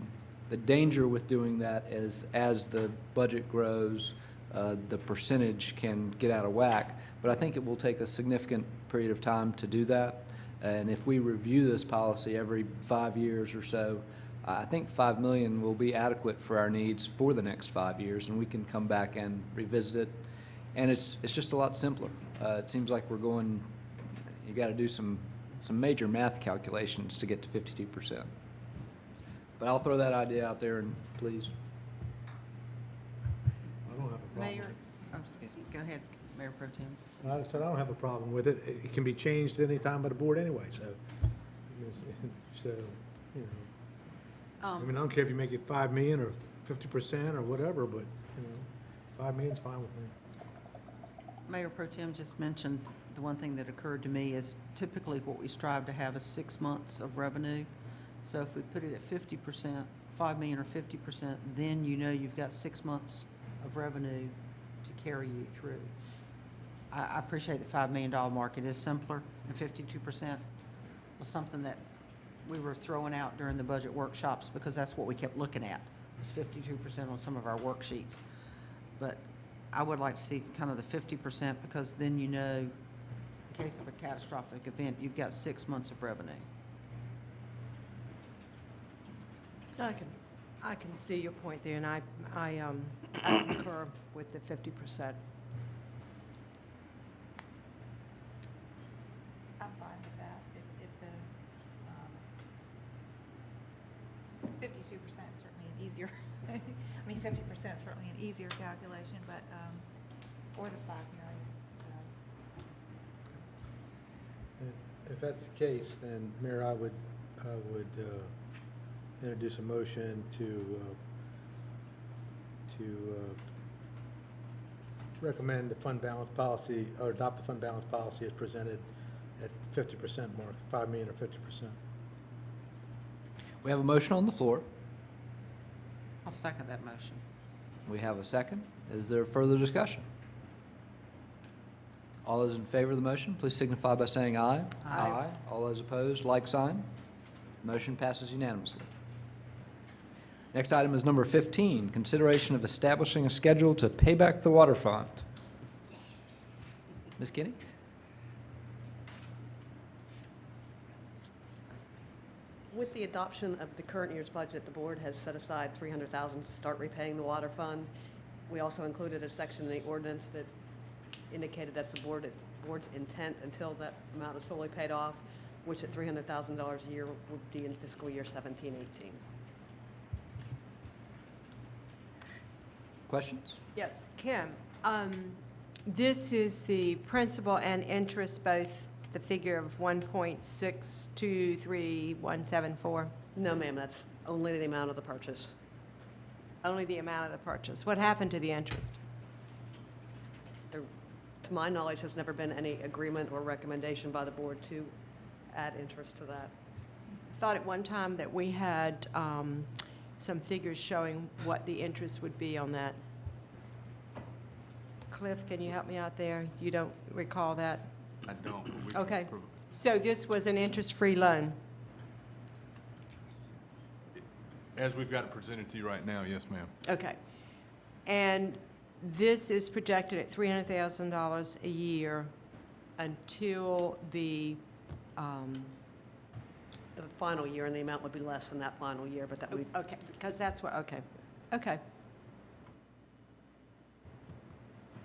The danger with doing that is as the budget grows, the percentage can get out of whack. But I think it will take a significant period of time to do that. And if we review this policy every 5 years or so, I think 5 million will be adequate for our needs for the next 5 years, and we can come back and revisit it. And it's just a lot simpler. It seems like you got to do some major math calculations to get to 52%. But I'll throw that idea out there, and please. I don't have a problem. Mayor, oh, excuse me, go ahead, Mayor Pro Tem. I said I don't have a problem with it. It can be changed at any time by the board anyway, so, you know. I mean, I don't care if you make it 5 million or 50% or whatever, but, 5 million's fine with me. Mayor Pro Tem just mentioned, the one thing that occurred to me is typically what we strive to have is 6 months of revenue. So if we put it at 50%, 5 million or 50%, then you know you've got 6 months of revenue to carry you through. I appreciate the $5 million mark. It is simpler, and 52% was something that we were throwing out during the budget workshops because that's what we kept looking at, was 52% on some of our worksheets. But I would like to see kind of the 50% because then you know, in case of a catastrophic event, you've got 6 months of revenue. I can see your point there, and I concur with the 50%. I'm fine with that. If the 52% is certainly an easier, I mean, 50% is certainly an easier calculation, but, or the 5 million, so. If that's the case, then Mayor, I would introduce a motion to recommend the fund balance policy, or adopt the fund balance policy as presented at 50% mark, 5 million or 50%. We have a motion on the floor. I'll second that motion. We have a second. Is there further discussion? All those in favor of the motion, please signify by saying aye. Aye. All those opposed, like sign. Motion passes unanimously. Next item is number 15, consideration of establishing a schedule to pay back the water fund. Ms. Kinney? With the adoption of the current year's budget, the board has set aside $300,000 to start repaying the water fund. We also included a section in the ordinance that indicated that's the board's intent until that amount is fully paid off, which at $300,000 a year would be in fiscal year 17-18. Questions? Yes, Kim, this is the principal and interest, both the figure of 1.623174? No, ma'am, that's only the amount of the purchase. Only the amount of the purchase. What happened to the interest? There, to my knowledge, has never been any agreement or recommendation by the board to add interest to that. I thought at one time that we had some figures showing what the interest would be on that. Cliff, can you help me out there? You don't recall that? I don't. but we can Okay. prov- So this was an interest-free loan? As we've got it presented to you right now, yes, ma'am. Okay. And this is projected at $300,000 a year until the, The final year, and the amount would be less than that final year, but that we, okay, because that's what, okay, okay.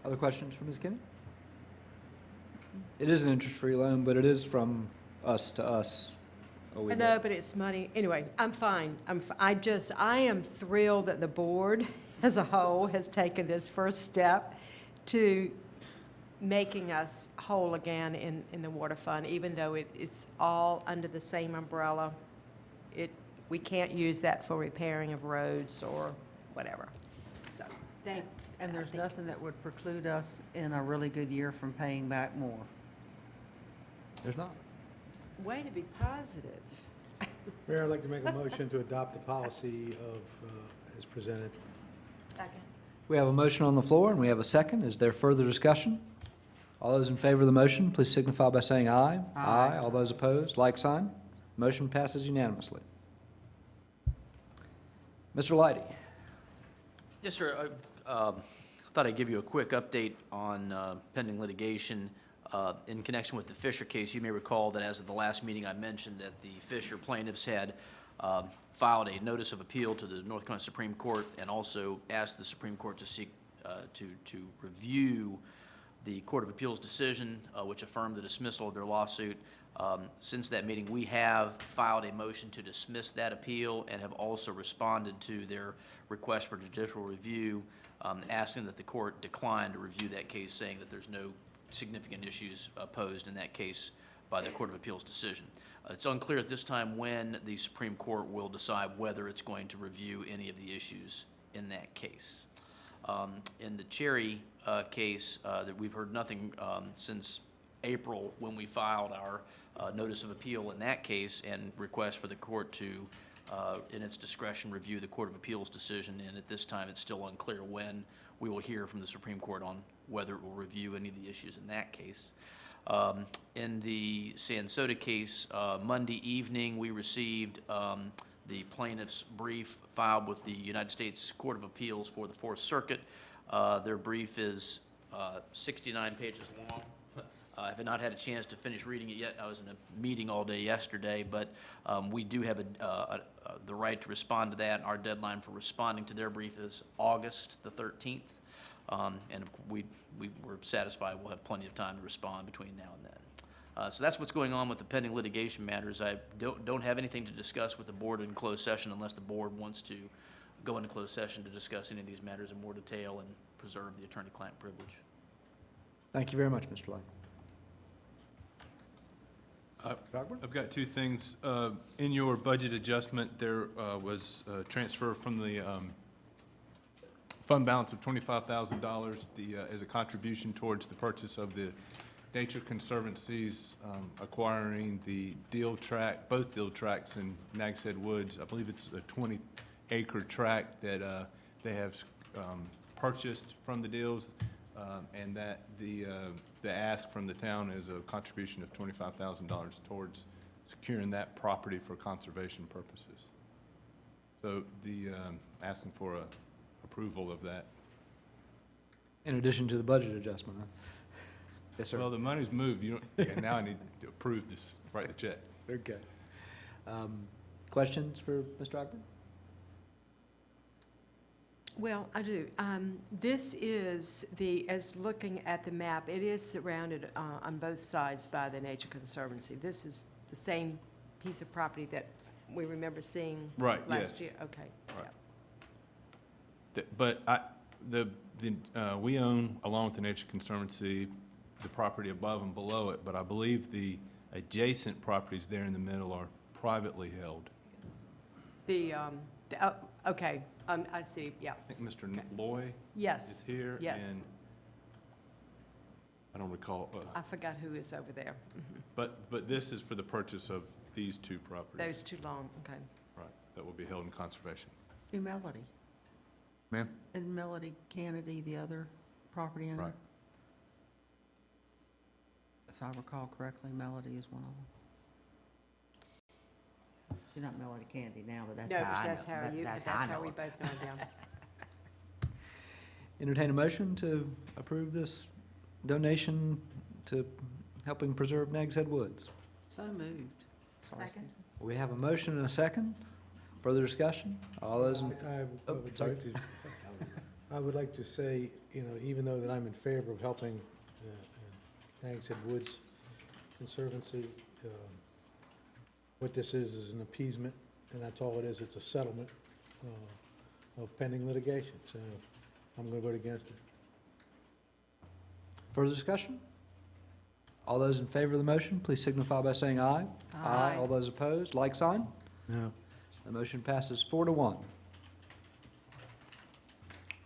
Other questions for Ms. Kinney? It is an interest-free loan, but it is from us to us. I know, but it's money, anyway, I'm fine. I am thrilled that the board as a whole has taken this first step to making us whole again in the water fund, even though it's all under the same umbrella. We can't use that for repairing of roads or whatever. So, And there's nothing that would preclude us in a really good year from paying back more. There's not. way to be positive. Mayor, I'd like to make a motion to adopt the policy of, as presented. Second. We have a motion on the floor, and we have a second. Is there further discussion? All those in favor of the motion, please signify by saying aye. Aye. All those opposed, like sign. Motion passes unanimously. Mr. Leidy. Yes, sir. I thought I'd give you a quick update on pending litigation. In connection with the Fisher case, you may recall that as of the last meeting, I mentioned that the Fisher plaintiffs had filed a notice of appeal to the North Carolina Supreme Court and also asked the Supreme Court to seek to review the Court of Appeals decision, which affirmed the dismissal of their lawsuit. Since that meeting, we have filed a motion to dismiss that appeal and have also responded to their request for judicial review, asking that the court decline to review that case, saying that there's no significant issues posed in that case by the Court of Appeals decision. It's unclear at this time when the Supreme Court will decide whether it's going to review any of the issues in that case. In the Cherry case, that we've heard nothing since April when we filed our notice of appeal in that case and request for the court to, in its discretion, review the Court of Appeals decision. And at this time, it's still unclear when we will hear from the Supreme Court on whether it will review any of the issues in that case. In the Sansota case, Monday evening, we received the plaintiff's brief filed with the United States Court of Appeals for the Fourth Circuit. Their brief is 69 pages long. I have not had a chance to finish reading it yet. I was in a meeting all day yesterday, but we do have the right to respond to that. Our deadline for responding to their brief is August the 13th, and we're satisfied we'll have plenty of time to respond between now and then. So that's what's going on with the pending litigation matters. I don't have anything to discuss with the board in closed session unless the board wants to go into closed session to discuss any of these matters in more detail and preserve the attorney-client privilege. Thank you very much, Mr. Leidy. I've got two things. In your budget adjustment, there was a transfer from the fund balance of $25,000 as a contribution towards the purchase of the Nature Conservancy's acquiring the deal tract, both deal tracts in Nags Head Woods. I believe it's a 20-acre tract that they have purchased from the deals, and that the ask from the town is a contribution of $25,000 towards securing that property for conservation purposes. So asking for approval of that. In addition to the budget adjustment, huh? Yes, sir. Well, the money's moved. And now I need to approve this, write the check. Okay. Questions for Mr. Ogburn? Well, I do. This is as looking at the map, it is surrounded on both sides by the Nature Conservancy. This is the same piece of property that we remember seeing last year? Okay. Right. Yeah. But we own, along with the Nature Conservancy, the property above and below it, but I believe the adjacent properties there in the middle are privately held. Okay, I see, yeah. I think Mr. Loy Yes. is here. Yes. And I don't recall. I forgot who is over there. Mhm. But this is for the purchase of these two properties. Those too long, okay. Right, that will be held in conservation. And Melody. Ma'am? And Melody Kennedy, the other property owner? Right. If I recall correctly, Melody is one of them. She's not Melody Kennedy now, but that's No, how I know. that's how we both know them. Entertain a motion to approve this donation to helping preserve Nags Head Woods. So moved. Sorry, Second. Susan. We have a motion and a second. Further discussion? All those in, oh, sorry. I would like to say, even though that I'm in favor of helping Nags Head Woods Conservancy, what this is an appeasement, and that's all it is. It's a settlement of pending litigation, so I'm going to vote against it. Further discussion? All those in favor of the motion, please signify by saying aye. Aye. All those opposed, like sign. No. The motion passes 4-1.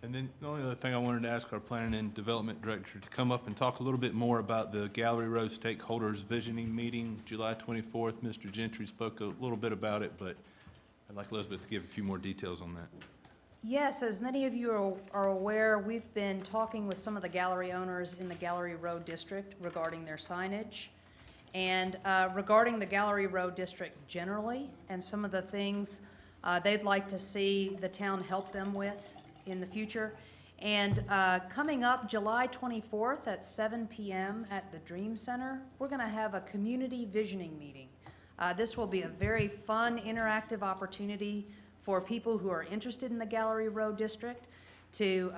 And then the only other thing I wanted to ask our planning and development director to come up and talk a little bit more about the Gallery Road Stakeholders Visioning Meeting, July 24th. Mr. Gentry spoke a little bit about it, but I'd like Elizabeth to give a few more details on that. Yes, as many of you are aware, we've been talking with some of the gallery owners in the Gallery Road District regarding their signage and regarding the Gallery Road District generally and some of the things they'd like to see the town help them with in the future. And coming up July 24th at 7 p.m. at the Dream Center, we're going to have a community visioning meeting. This will be a very fun, interactive opportunity for people who are interested in the Gallery Road District to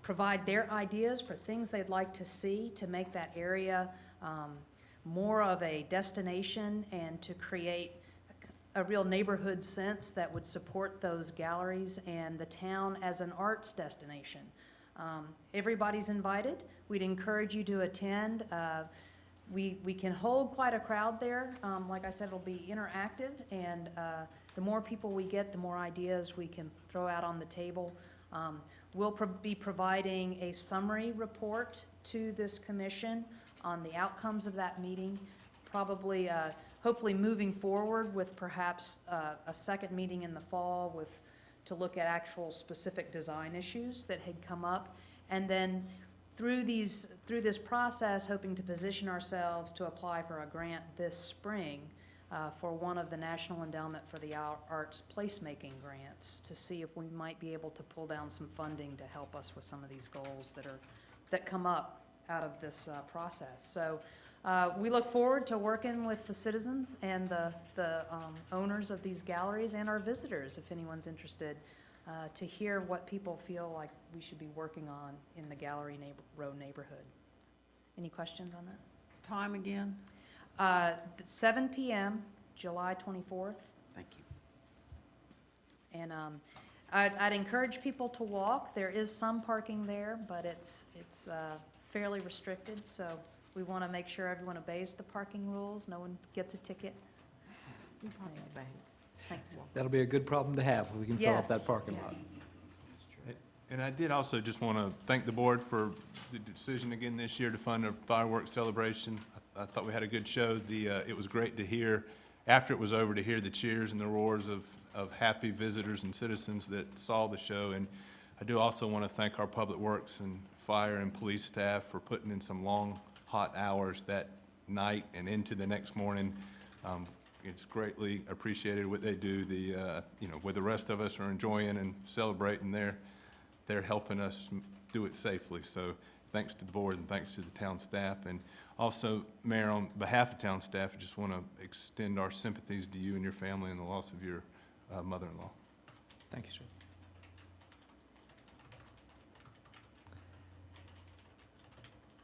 provide their ideas for things they'd like to see to make that area more of a destination and to create a real neighborhood sense that would support those galleries and the town as an arts destination. Everybody's invited. We'd encourage you to attend. We can hold quite a crowd there. Like I said, it'll be interactive, and the more people we get, the more ideas we can throw out on the table. We'll be providing a summary report to this commission on the outcomes of that meeting, probably hopefully moving forward with perhaps a second meeting in the fall to look at actual specific design issues that had come up. And then through this process, hoping to position ourselves to apply for a grant this spring for one of the National Endowment for the Arts placemaking grants to see if we might be able to pull down some funding to help us with some of these goals that come up out of this process. So we look forward to working with the citizens and the owners of these galleries and our visitors, if anyone's interested, to hear what people feel like we should be working on in the Gallery Road neighborhood. Any questions on that? Time again? 7 p.m., July 24th. Thank you. And I'd encourage people to walk. There is some parking there, but it's fairly restricted, so we want to make sure everyone obeys the parking rules. No one gets a ticket. Thanks. That'll be a good problem to have if we can fill up that parking lot. And I did also just want to thank the board for the decision again this year to fund a fireworks celebration. I thought we had a good show. It was great to hear, after it was over, to hear the cheers and the roars of happy visitors and citizens that saw the show. And I do also want to thank our public works and fire and police staff for putting in some long, hot hours that night and into the next morning. It's greatly appreciated what they do. Where the rest of us are enjoying and celebrating, they're helping us do it safely. So thanks to the board and thanks to the town staff. And also, Mayor, on behalf of town staff, I just want to extend our sympathies to you and your family in the loss of your mother-in-law. Thank you, sir.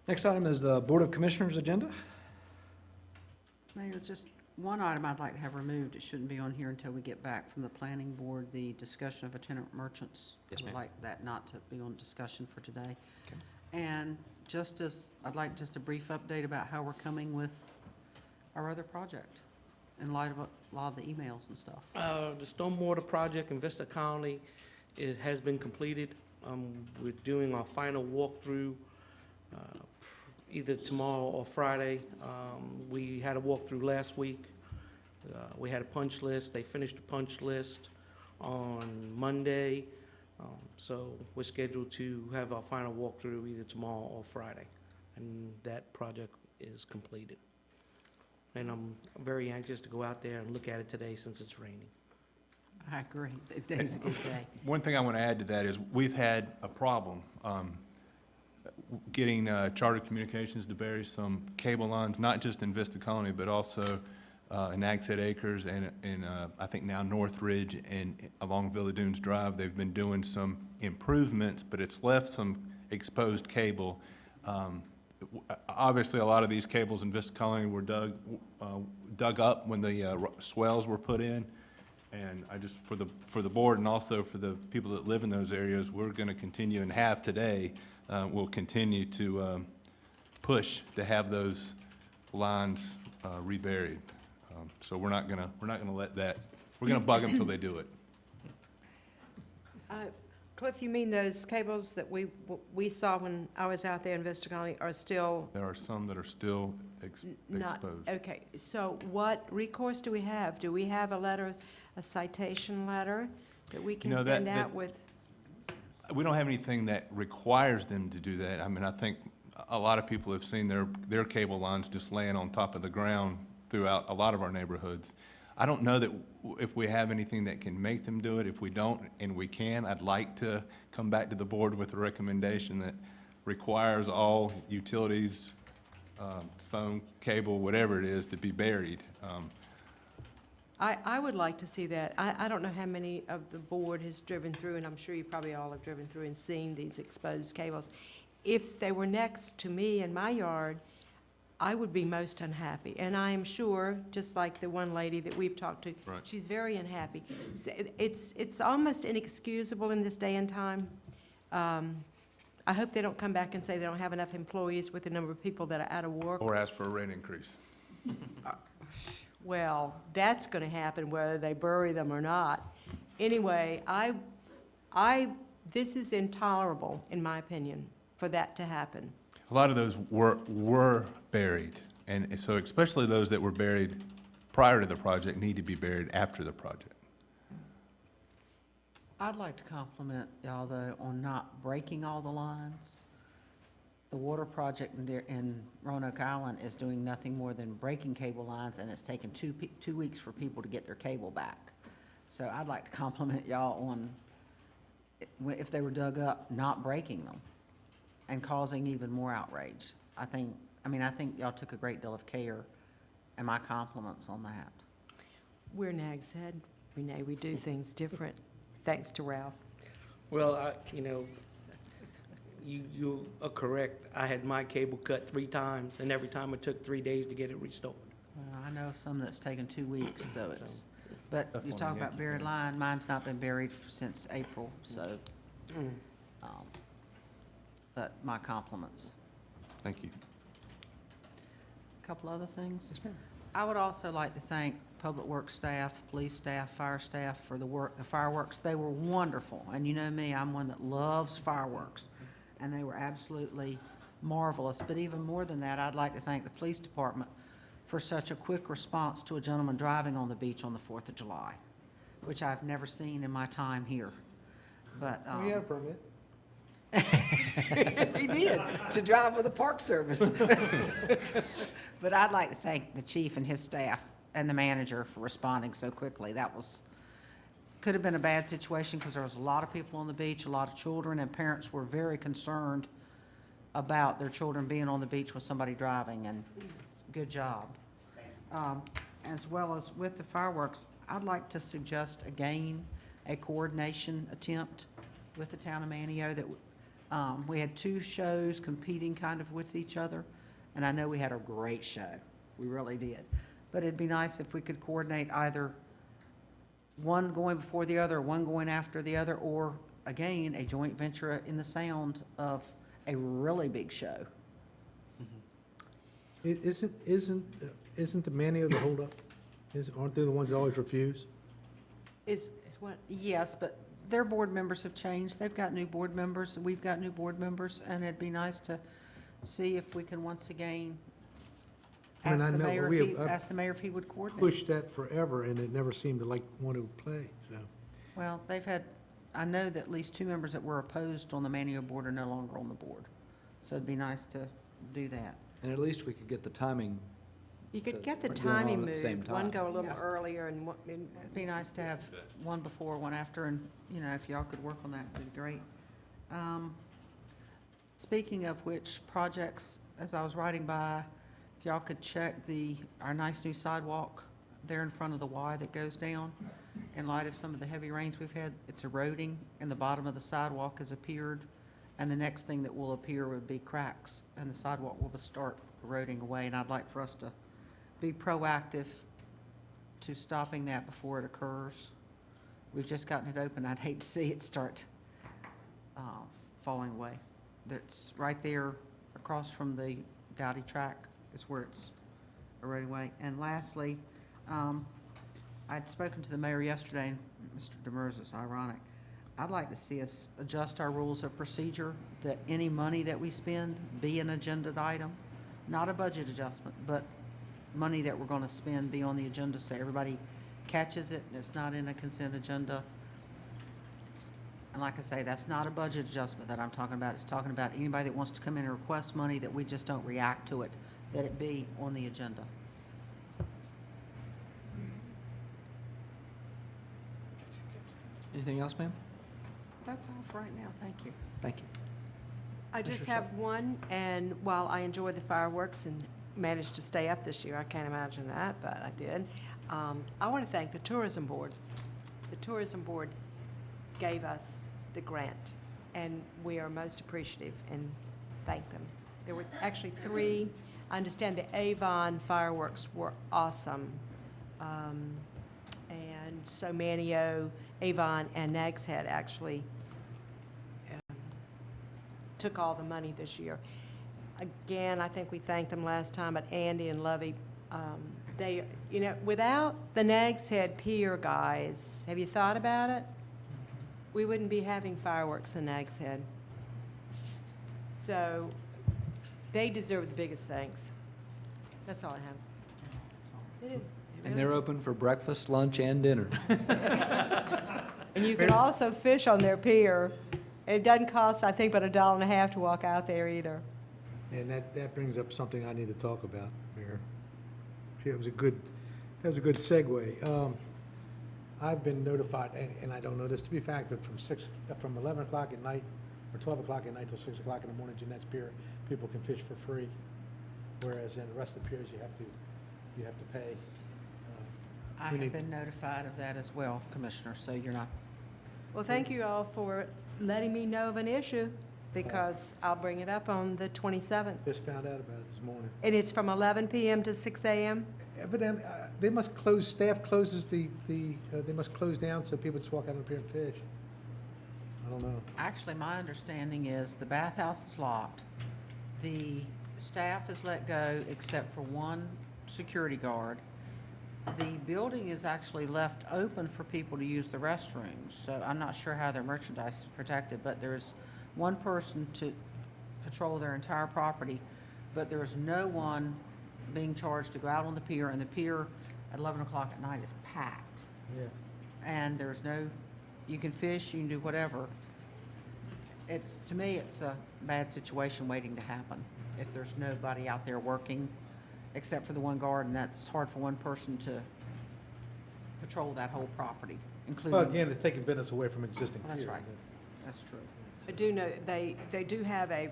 Next item is the Board of Commissioners agenda. Mayor, just one item I'd like to have removed. It shouldn't be on here until we get back from the planning board, the discussion of itinerant merchants. Yes, I ma'am. would like that not to be on discussion for today. Okay. And I'd like just a brief update about how we're coming with our other project in light of a lot of the emails and stuff. The stormwater project in Vista Colony, it has been completed. We're doing our final walkthrough either tomorrow or Friday. We had a walkthrough last week. We had a punch list. They finished the punch list on Monday. So we're scheduled to have our final walkthrough either tomorrow or Friday. And that project is completed. And I'm very anxious to go out there and look at it today since it's raining. I agree. Today's a good day. One thing I want to add to that is we've had a problem getting Charter Communications to bury some cable lines, not just in Vista Colony, but also in Nags Head Acres and in, I think now Northridge and along Villa Dunes Drive. They've been doing some improvements, but it's left some exposed cable. Obviously, a lot of these cables in Vista Colony were dug up when the swells were put in. And I just, for the board and also for the people that live in those areas, we're going to continue and have today, we'll continue to push to have those lines reburied. So we're not gonna let that. We're gonna bug them till they do it. Cliff, you mean those cables that we saw when I was out there in Vista Colony are still There are some that are still not? exposed. Okay, so what recourse do we have? Do we have a citation letter that we can send out with? We don't have anything that requires them to do that. I mean, I think a lot of people have seen their cable lines just laying on top of the ground throughout a lot of our neighborhoods. I don't know that if we have anything that can make them do it. If we don't, and we can, I'd like to come back to the board with a recommendation that requires all utilities, phone, cable, whatever it is, to be buried. I would like to see that. I don't know how many of the board has driven through, and I'm sure you probably all have driven through and seen these exposed cables. If they were next to me in my yard, I would be most unhappy. And I am sure, just like the one lady that we've talked to, Right. she's very unhappy. It's almost inexcusable in this day and time. I hope they don't come back and say they don't have enough employees with the number of people that are out of work. Or ask for a rate increase. Well, that's going to happen whether they bury them or not. Anyway, this is intolerable, in my opinion, for that to happen. A lot of those were buried, and so especially those that were buried prior to the project need to be buried after the project. I'd like to compliment y'all, though, on not breaking all the lines. The water project in Roanoke Island is doing nothing more than breaking cable lines, and it's taken 2 weeks for people to get their cable back. So I'd like to compliment y'all on, if they were dug up, not breaking them and causing even more outrage. I think y'all took a great deal of care, and my compliments on that. We're Nags Head, Renee. We do things different, thanks to Ralph. Well, you are correct. I had my cable cut 3 times, and every time it took 3 days to get it restored. Well, I know of some that's taken 2 weeks, so it's, but That's you one talk of the about buried line, mine's not been buried since April, so, but my compliments. Thank you. Couple other things? I would also like to thank Public Works staff, police staff, fire staff for the work, the fireworks. They were wonderful, and you know me, I'm one that loves fireworks, and they were absolutely marvelous. But even more than that, I'd like to thank the police department for such a quick response to a gentleman driving on the beach on the 4th of July, which I've never seen in my time here. But, We had a permit. he did, to drive with the Park Service. But I'd like to thank the chief and his staff and the manager for responding so quickly. That could have been a bad situation because there was a lot of people on the beach, a lot of children, and parents were very concerned about their children being on the beach with somebody driving, and good job. As well as with the fireworks, I'd like to suggest again a coordination attempt with the town of Manio that we had 2 shows competing kind of with each other, and I know we had a great show. We really did. But it'd be nice if we could coordinate either one going before the other, one going after the other, or, again, a joint venture in the sound of a really big show. Isn't the Manio the holdup? Aren't they the ones that always refuse? Is what? Yes, but their board members have changed. They've got new board members, we've got new board members, and it'd be nice to see if we can once again I mean, ask I the know, mayor but ask the mayor if he would coordinate. Pushed that forever, and it never seemed to want to play, so. Well, I know that at least 2 members that were opposed on the Manio board are no longer on the board. So it'd be nice to do that. And at least we could get the timing. You could So get the we're doing all timing at the same moved, one time. go a little Yeah. earlier and one. It'd be nice to have one before, one after, and, if y'all could work on that, it'd be great. Speaking of which, projects, as I was riding by, if y'all could check our nice new sidewalk there in front of the Y that goes down. In light of some of the heavy rains we've had, it's eroding, and the bottom of the sidewalk has appeared, and the next thing that will appear would be cracks, and the sidewalk will start eroding away, and I'd like for us to be proactive to stopping that before it occurs. We've just gotten it open. I'd hate to see it start falling away. That's right there across from the Dowdy track is where it's eroding away. And lastly, I'd spoken to the mayor yesterday, and Mr. Demers, it's ironic. I'd like to see us adjust our rules of procedure, that any money that we spend be an agenda item, not a budget adjustment, but money that we're going to spend be on the agenda so everybody catches it and it's not in a consent agenda. And like I say, that's not a budget adjustment that I'm talking about. It's talking about anybody that wants to come in and request money, that we just don't react to it, that it be on the agenda. Anything else, ma'am? That's all for right now, thank you. Thank you. I just have one, and while I enjoyed the fireworks and managed to stay up this year, I can't imagine that, but I did. I want to thank the Tourism Board. The Tourism Board gave us the grant, and we are most appreciative and thank them. There were actually 3. I understand the Avon fireworks were awesome. And so Manio, Avon, and Nags Head actually took all the money this year. Again, I think we thanked them last time, but Andy and Lovey, they, without the Nags Head Pier guys, have you thought about it? We wouldn't be having fireworks in Nags Head. So they deserve the biggest thanks. That's all I have. They did. And they're open for breakfast, lunch, and dinner. And you can also fish on their pier. And it doesn't cost, I think, but $1.50 to walk out there either. And that brings up something I need to talk about, Mayor. That was a good segue. I've been notified, and I don't know this to be fact, but from 11 o'clock at night, or 12 o'clock at night till 6 o'clock in the morning, Jeanette's Pier, people can fish for free. Whereas in the rest of the piers, you have to pay. I have been notified of that as well, Commissioner, so you're not. Well, thank you all for letting me know of an issue, because I'll bring it up on the 27th. Just found out about it this morning. And it's from 11 p.m. to 6 a.m.? Evidently, they must close, staff closes they must close down so people just walk out on the pier and fish. I don't know. Actually, my understanding is the bathhouse is locked. The staff is let go except for one security guard. The building is actually left open for people to use the restrooms, so I'm not sure how their merchandise is protected, but there's one person to patrol their entire property, but there's no one being charged to go out on the pier, and the pier at 11 o'clock at night is packed. Yeah. And there's no, you can fish, you can do whatever. To me, it's a bad situation waiting to happen if there's nobody out there working except for the one guard, and that's hard for one person to patrol that whole property, including. Well, again, it's taking business away from existing pier. That's right. That's true. I do know, they do have a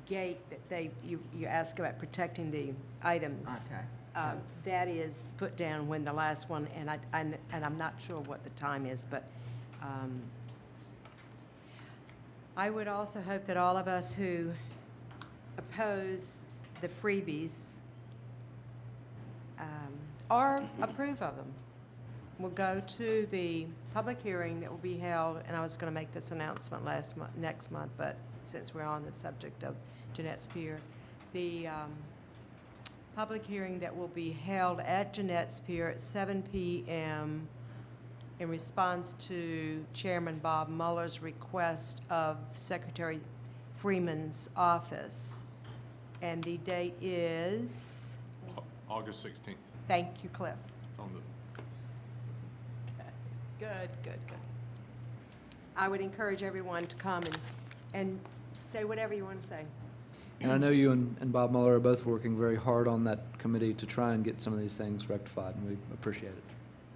gate that you ask about protecting the items. Okay. That is put down when the last one, and I'm not sure what the time is, but I would also hope that all of us who oppose the freebies or approve of them will go to the public hearing that will be held, and I was going to make this announcement next month, but since we're on the subject of Jeanette's Pier, the public hearing that will be held at Jeanette's Pier at 7 p.m. in response to Chairman Bob Mueller's request of Secretary Freeman's office. And the date is? August 16th. Thank you, Cliff. On the Good. I would encourage everyone to come and say whatever you want to say. And I know you and Bob Mueller are both working very hard on that committee to try and get some of these things rectified, and we appreciate it.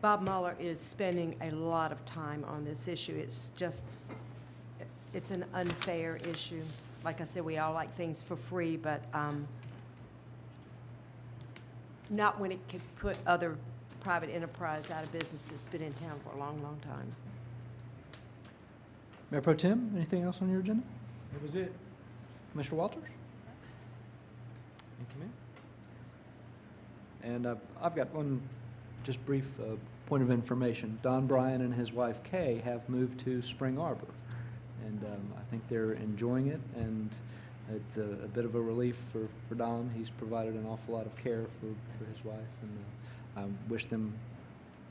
Bob Mueller is spending a lot of time on this issue. It's an unfair issue. Like I said, we all like things for free, but not when it could put other private enterprise out of business that's been in town for a long, long time. Mayor Pro Tem, anything else on your agenda? That was it. Commissioner Walters? Thank you, ma'am. And I've got one just brief point of information. Don Bryan and his wife Kay have moved to Spring Arbor, and I think they're enjoying it, and it's a bit of a relief for Don. He's provided an awful lot of care for his wife, and I wish them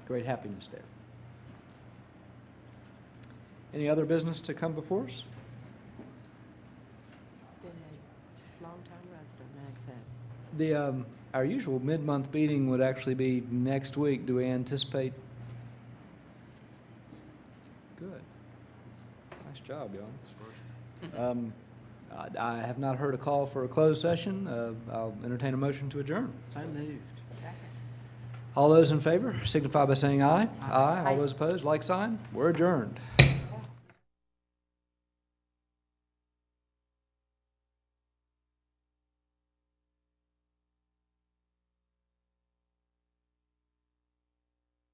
great happiness there. Any other business to come before us? Been a long-time resident, Nags Head. The our usual mid-month meeting would actually be next week. Do we anticipate? Good. Nice job, y'all. I have not heard a call for a closed session. I'll entertain a motion to adjourn. So moved. All those in favor signify by saying aye. Aye. All those opposed, like sign. We're adjourned.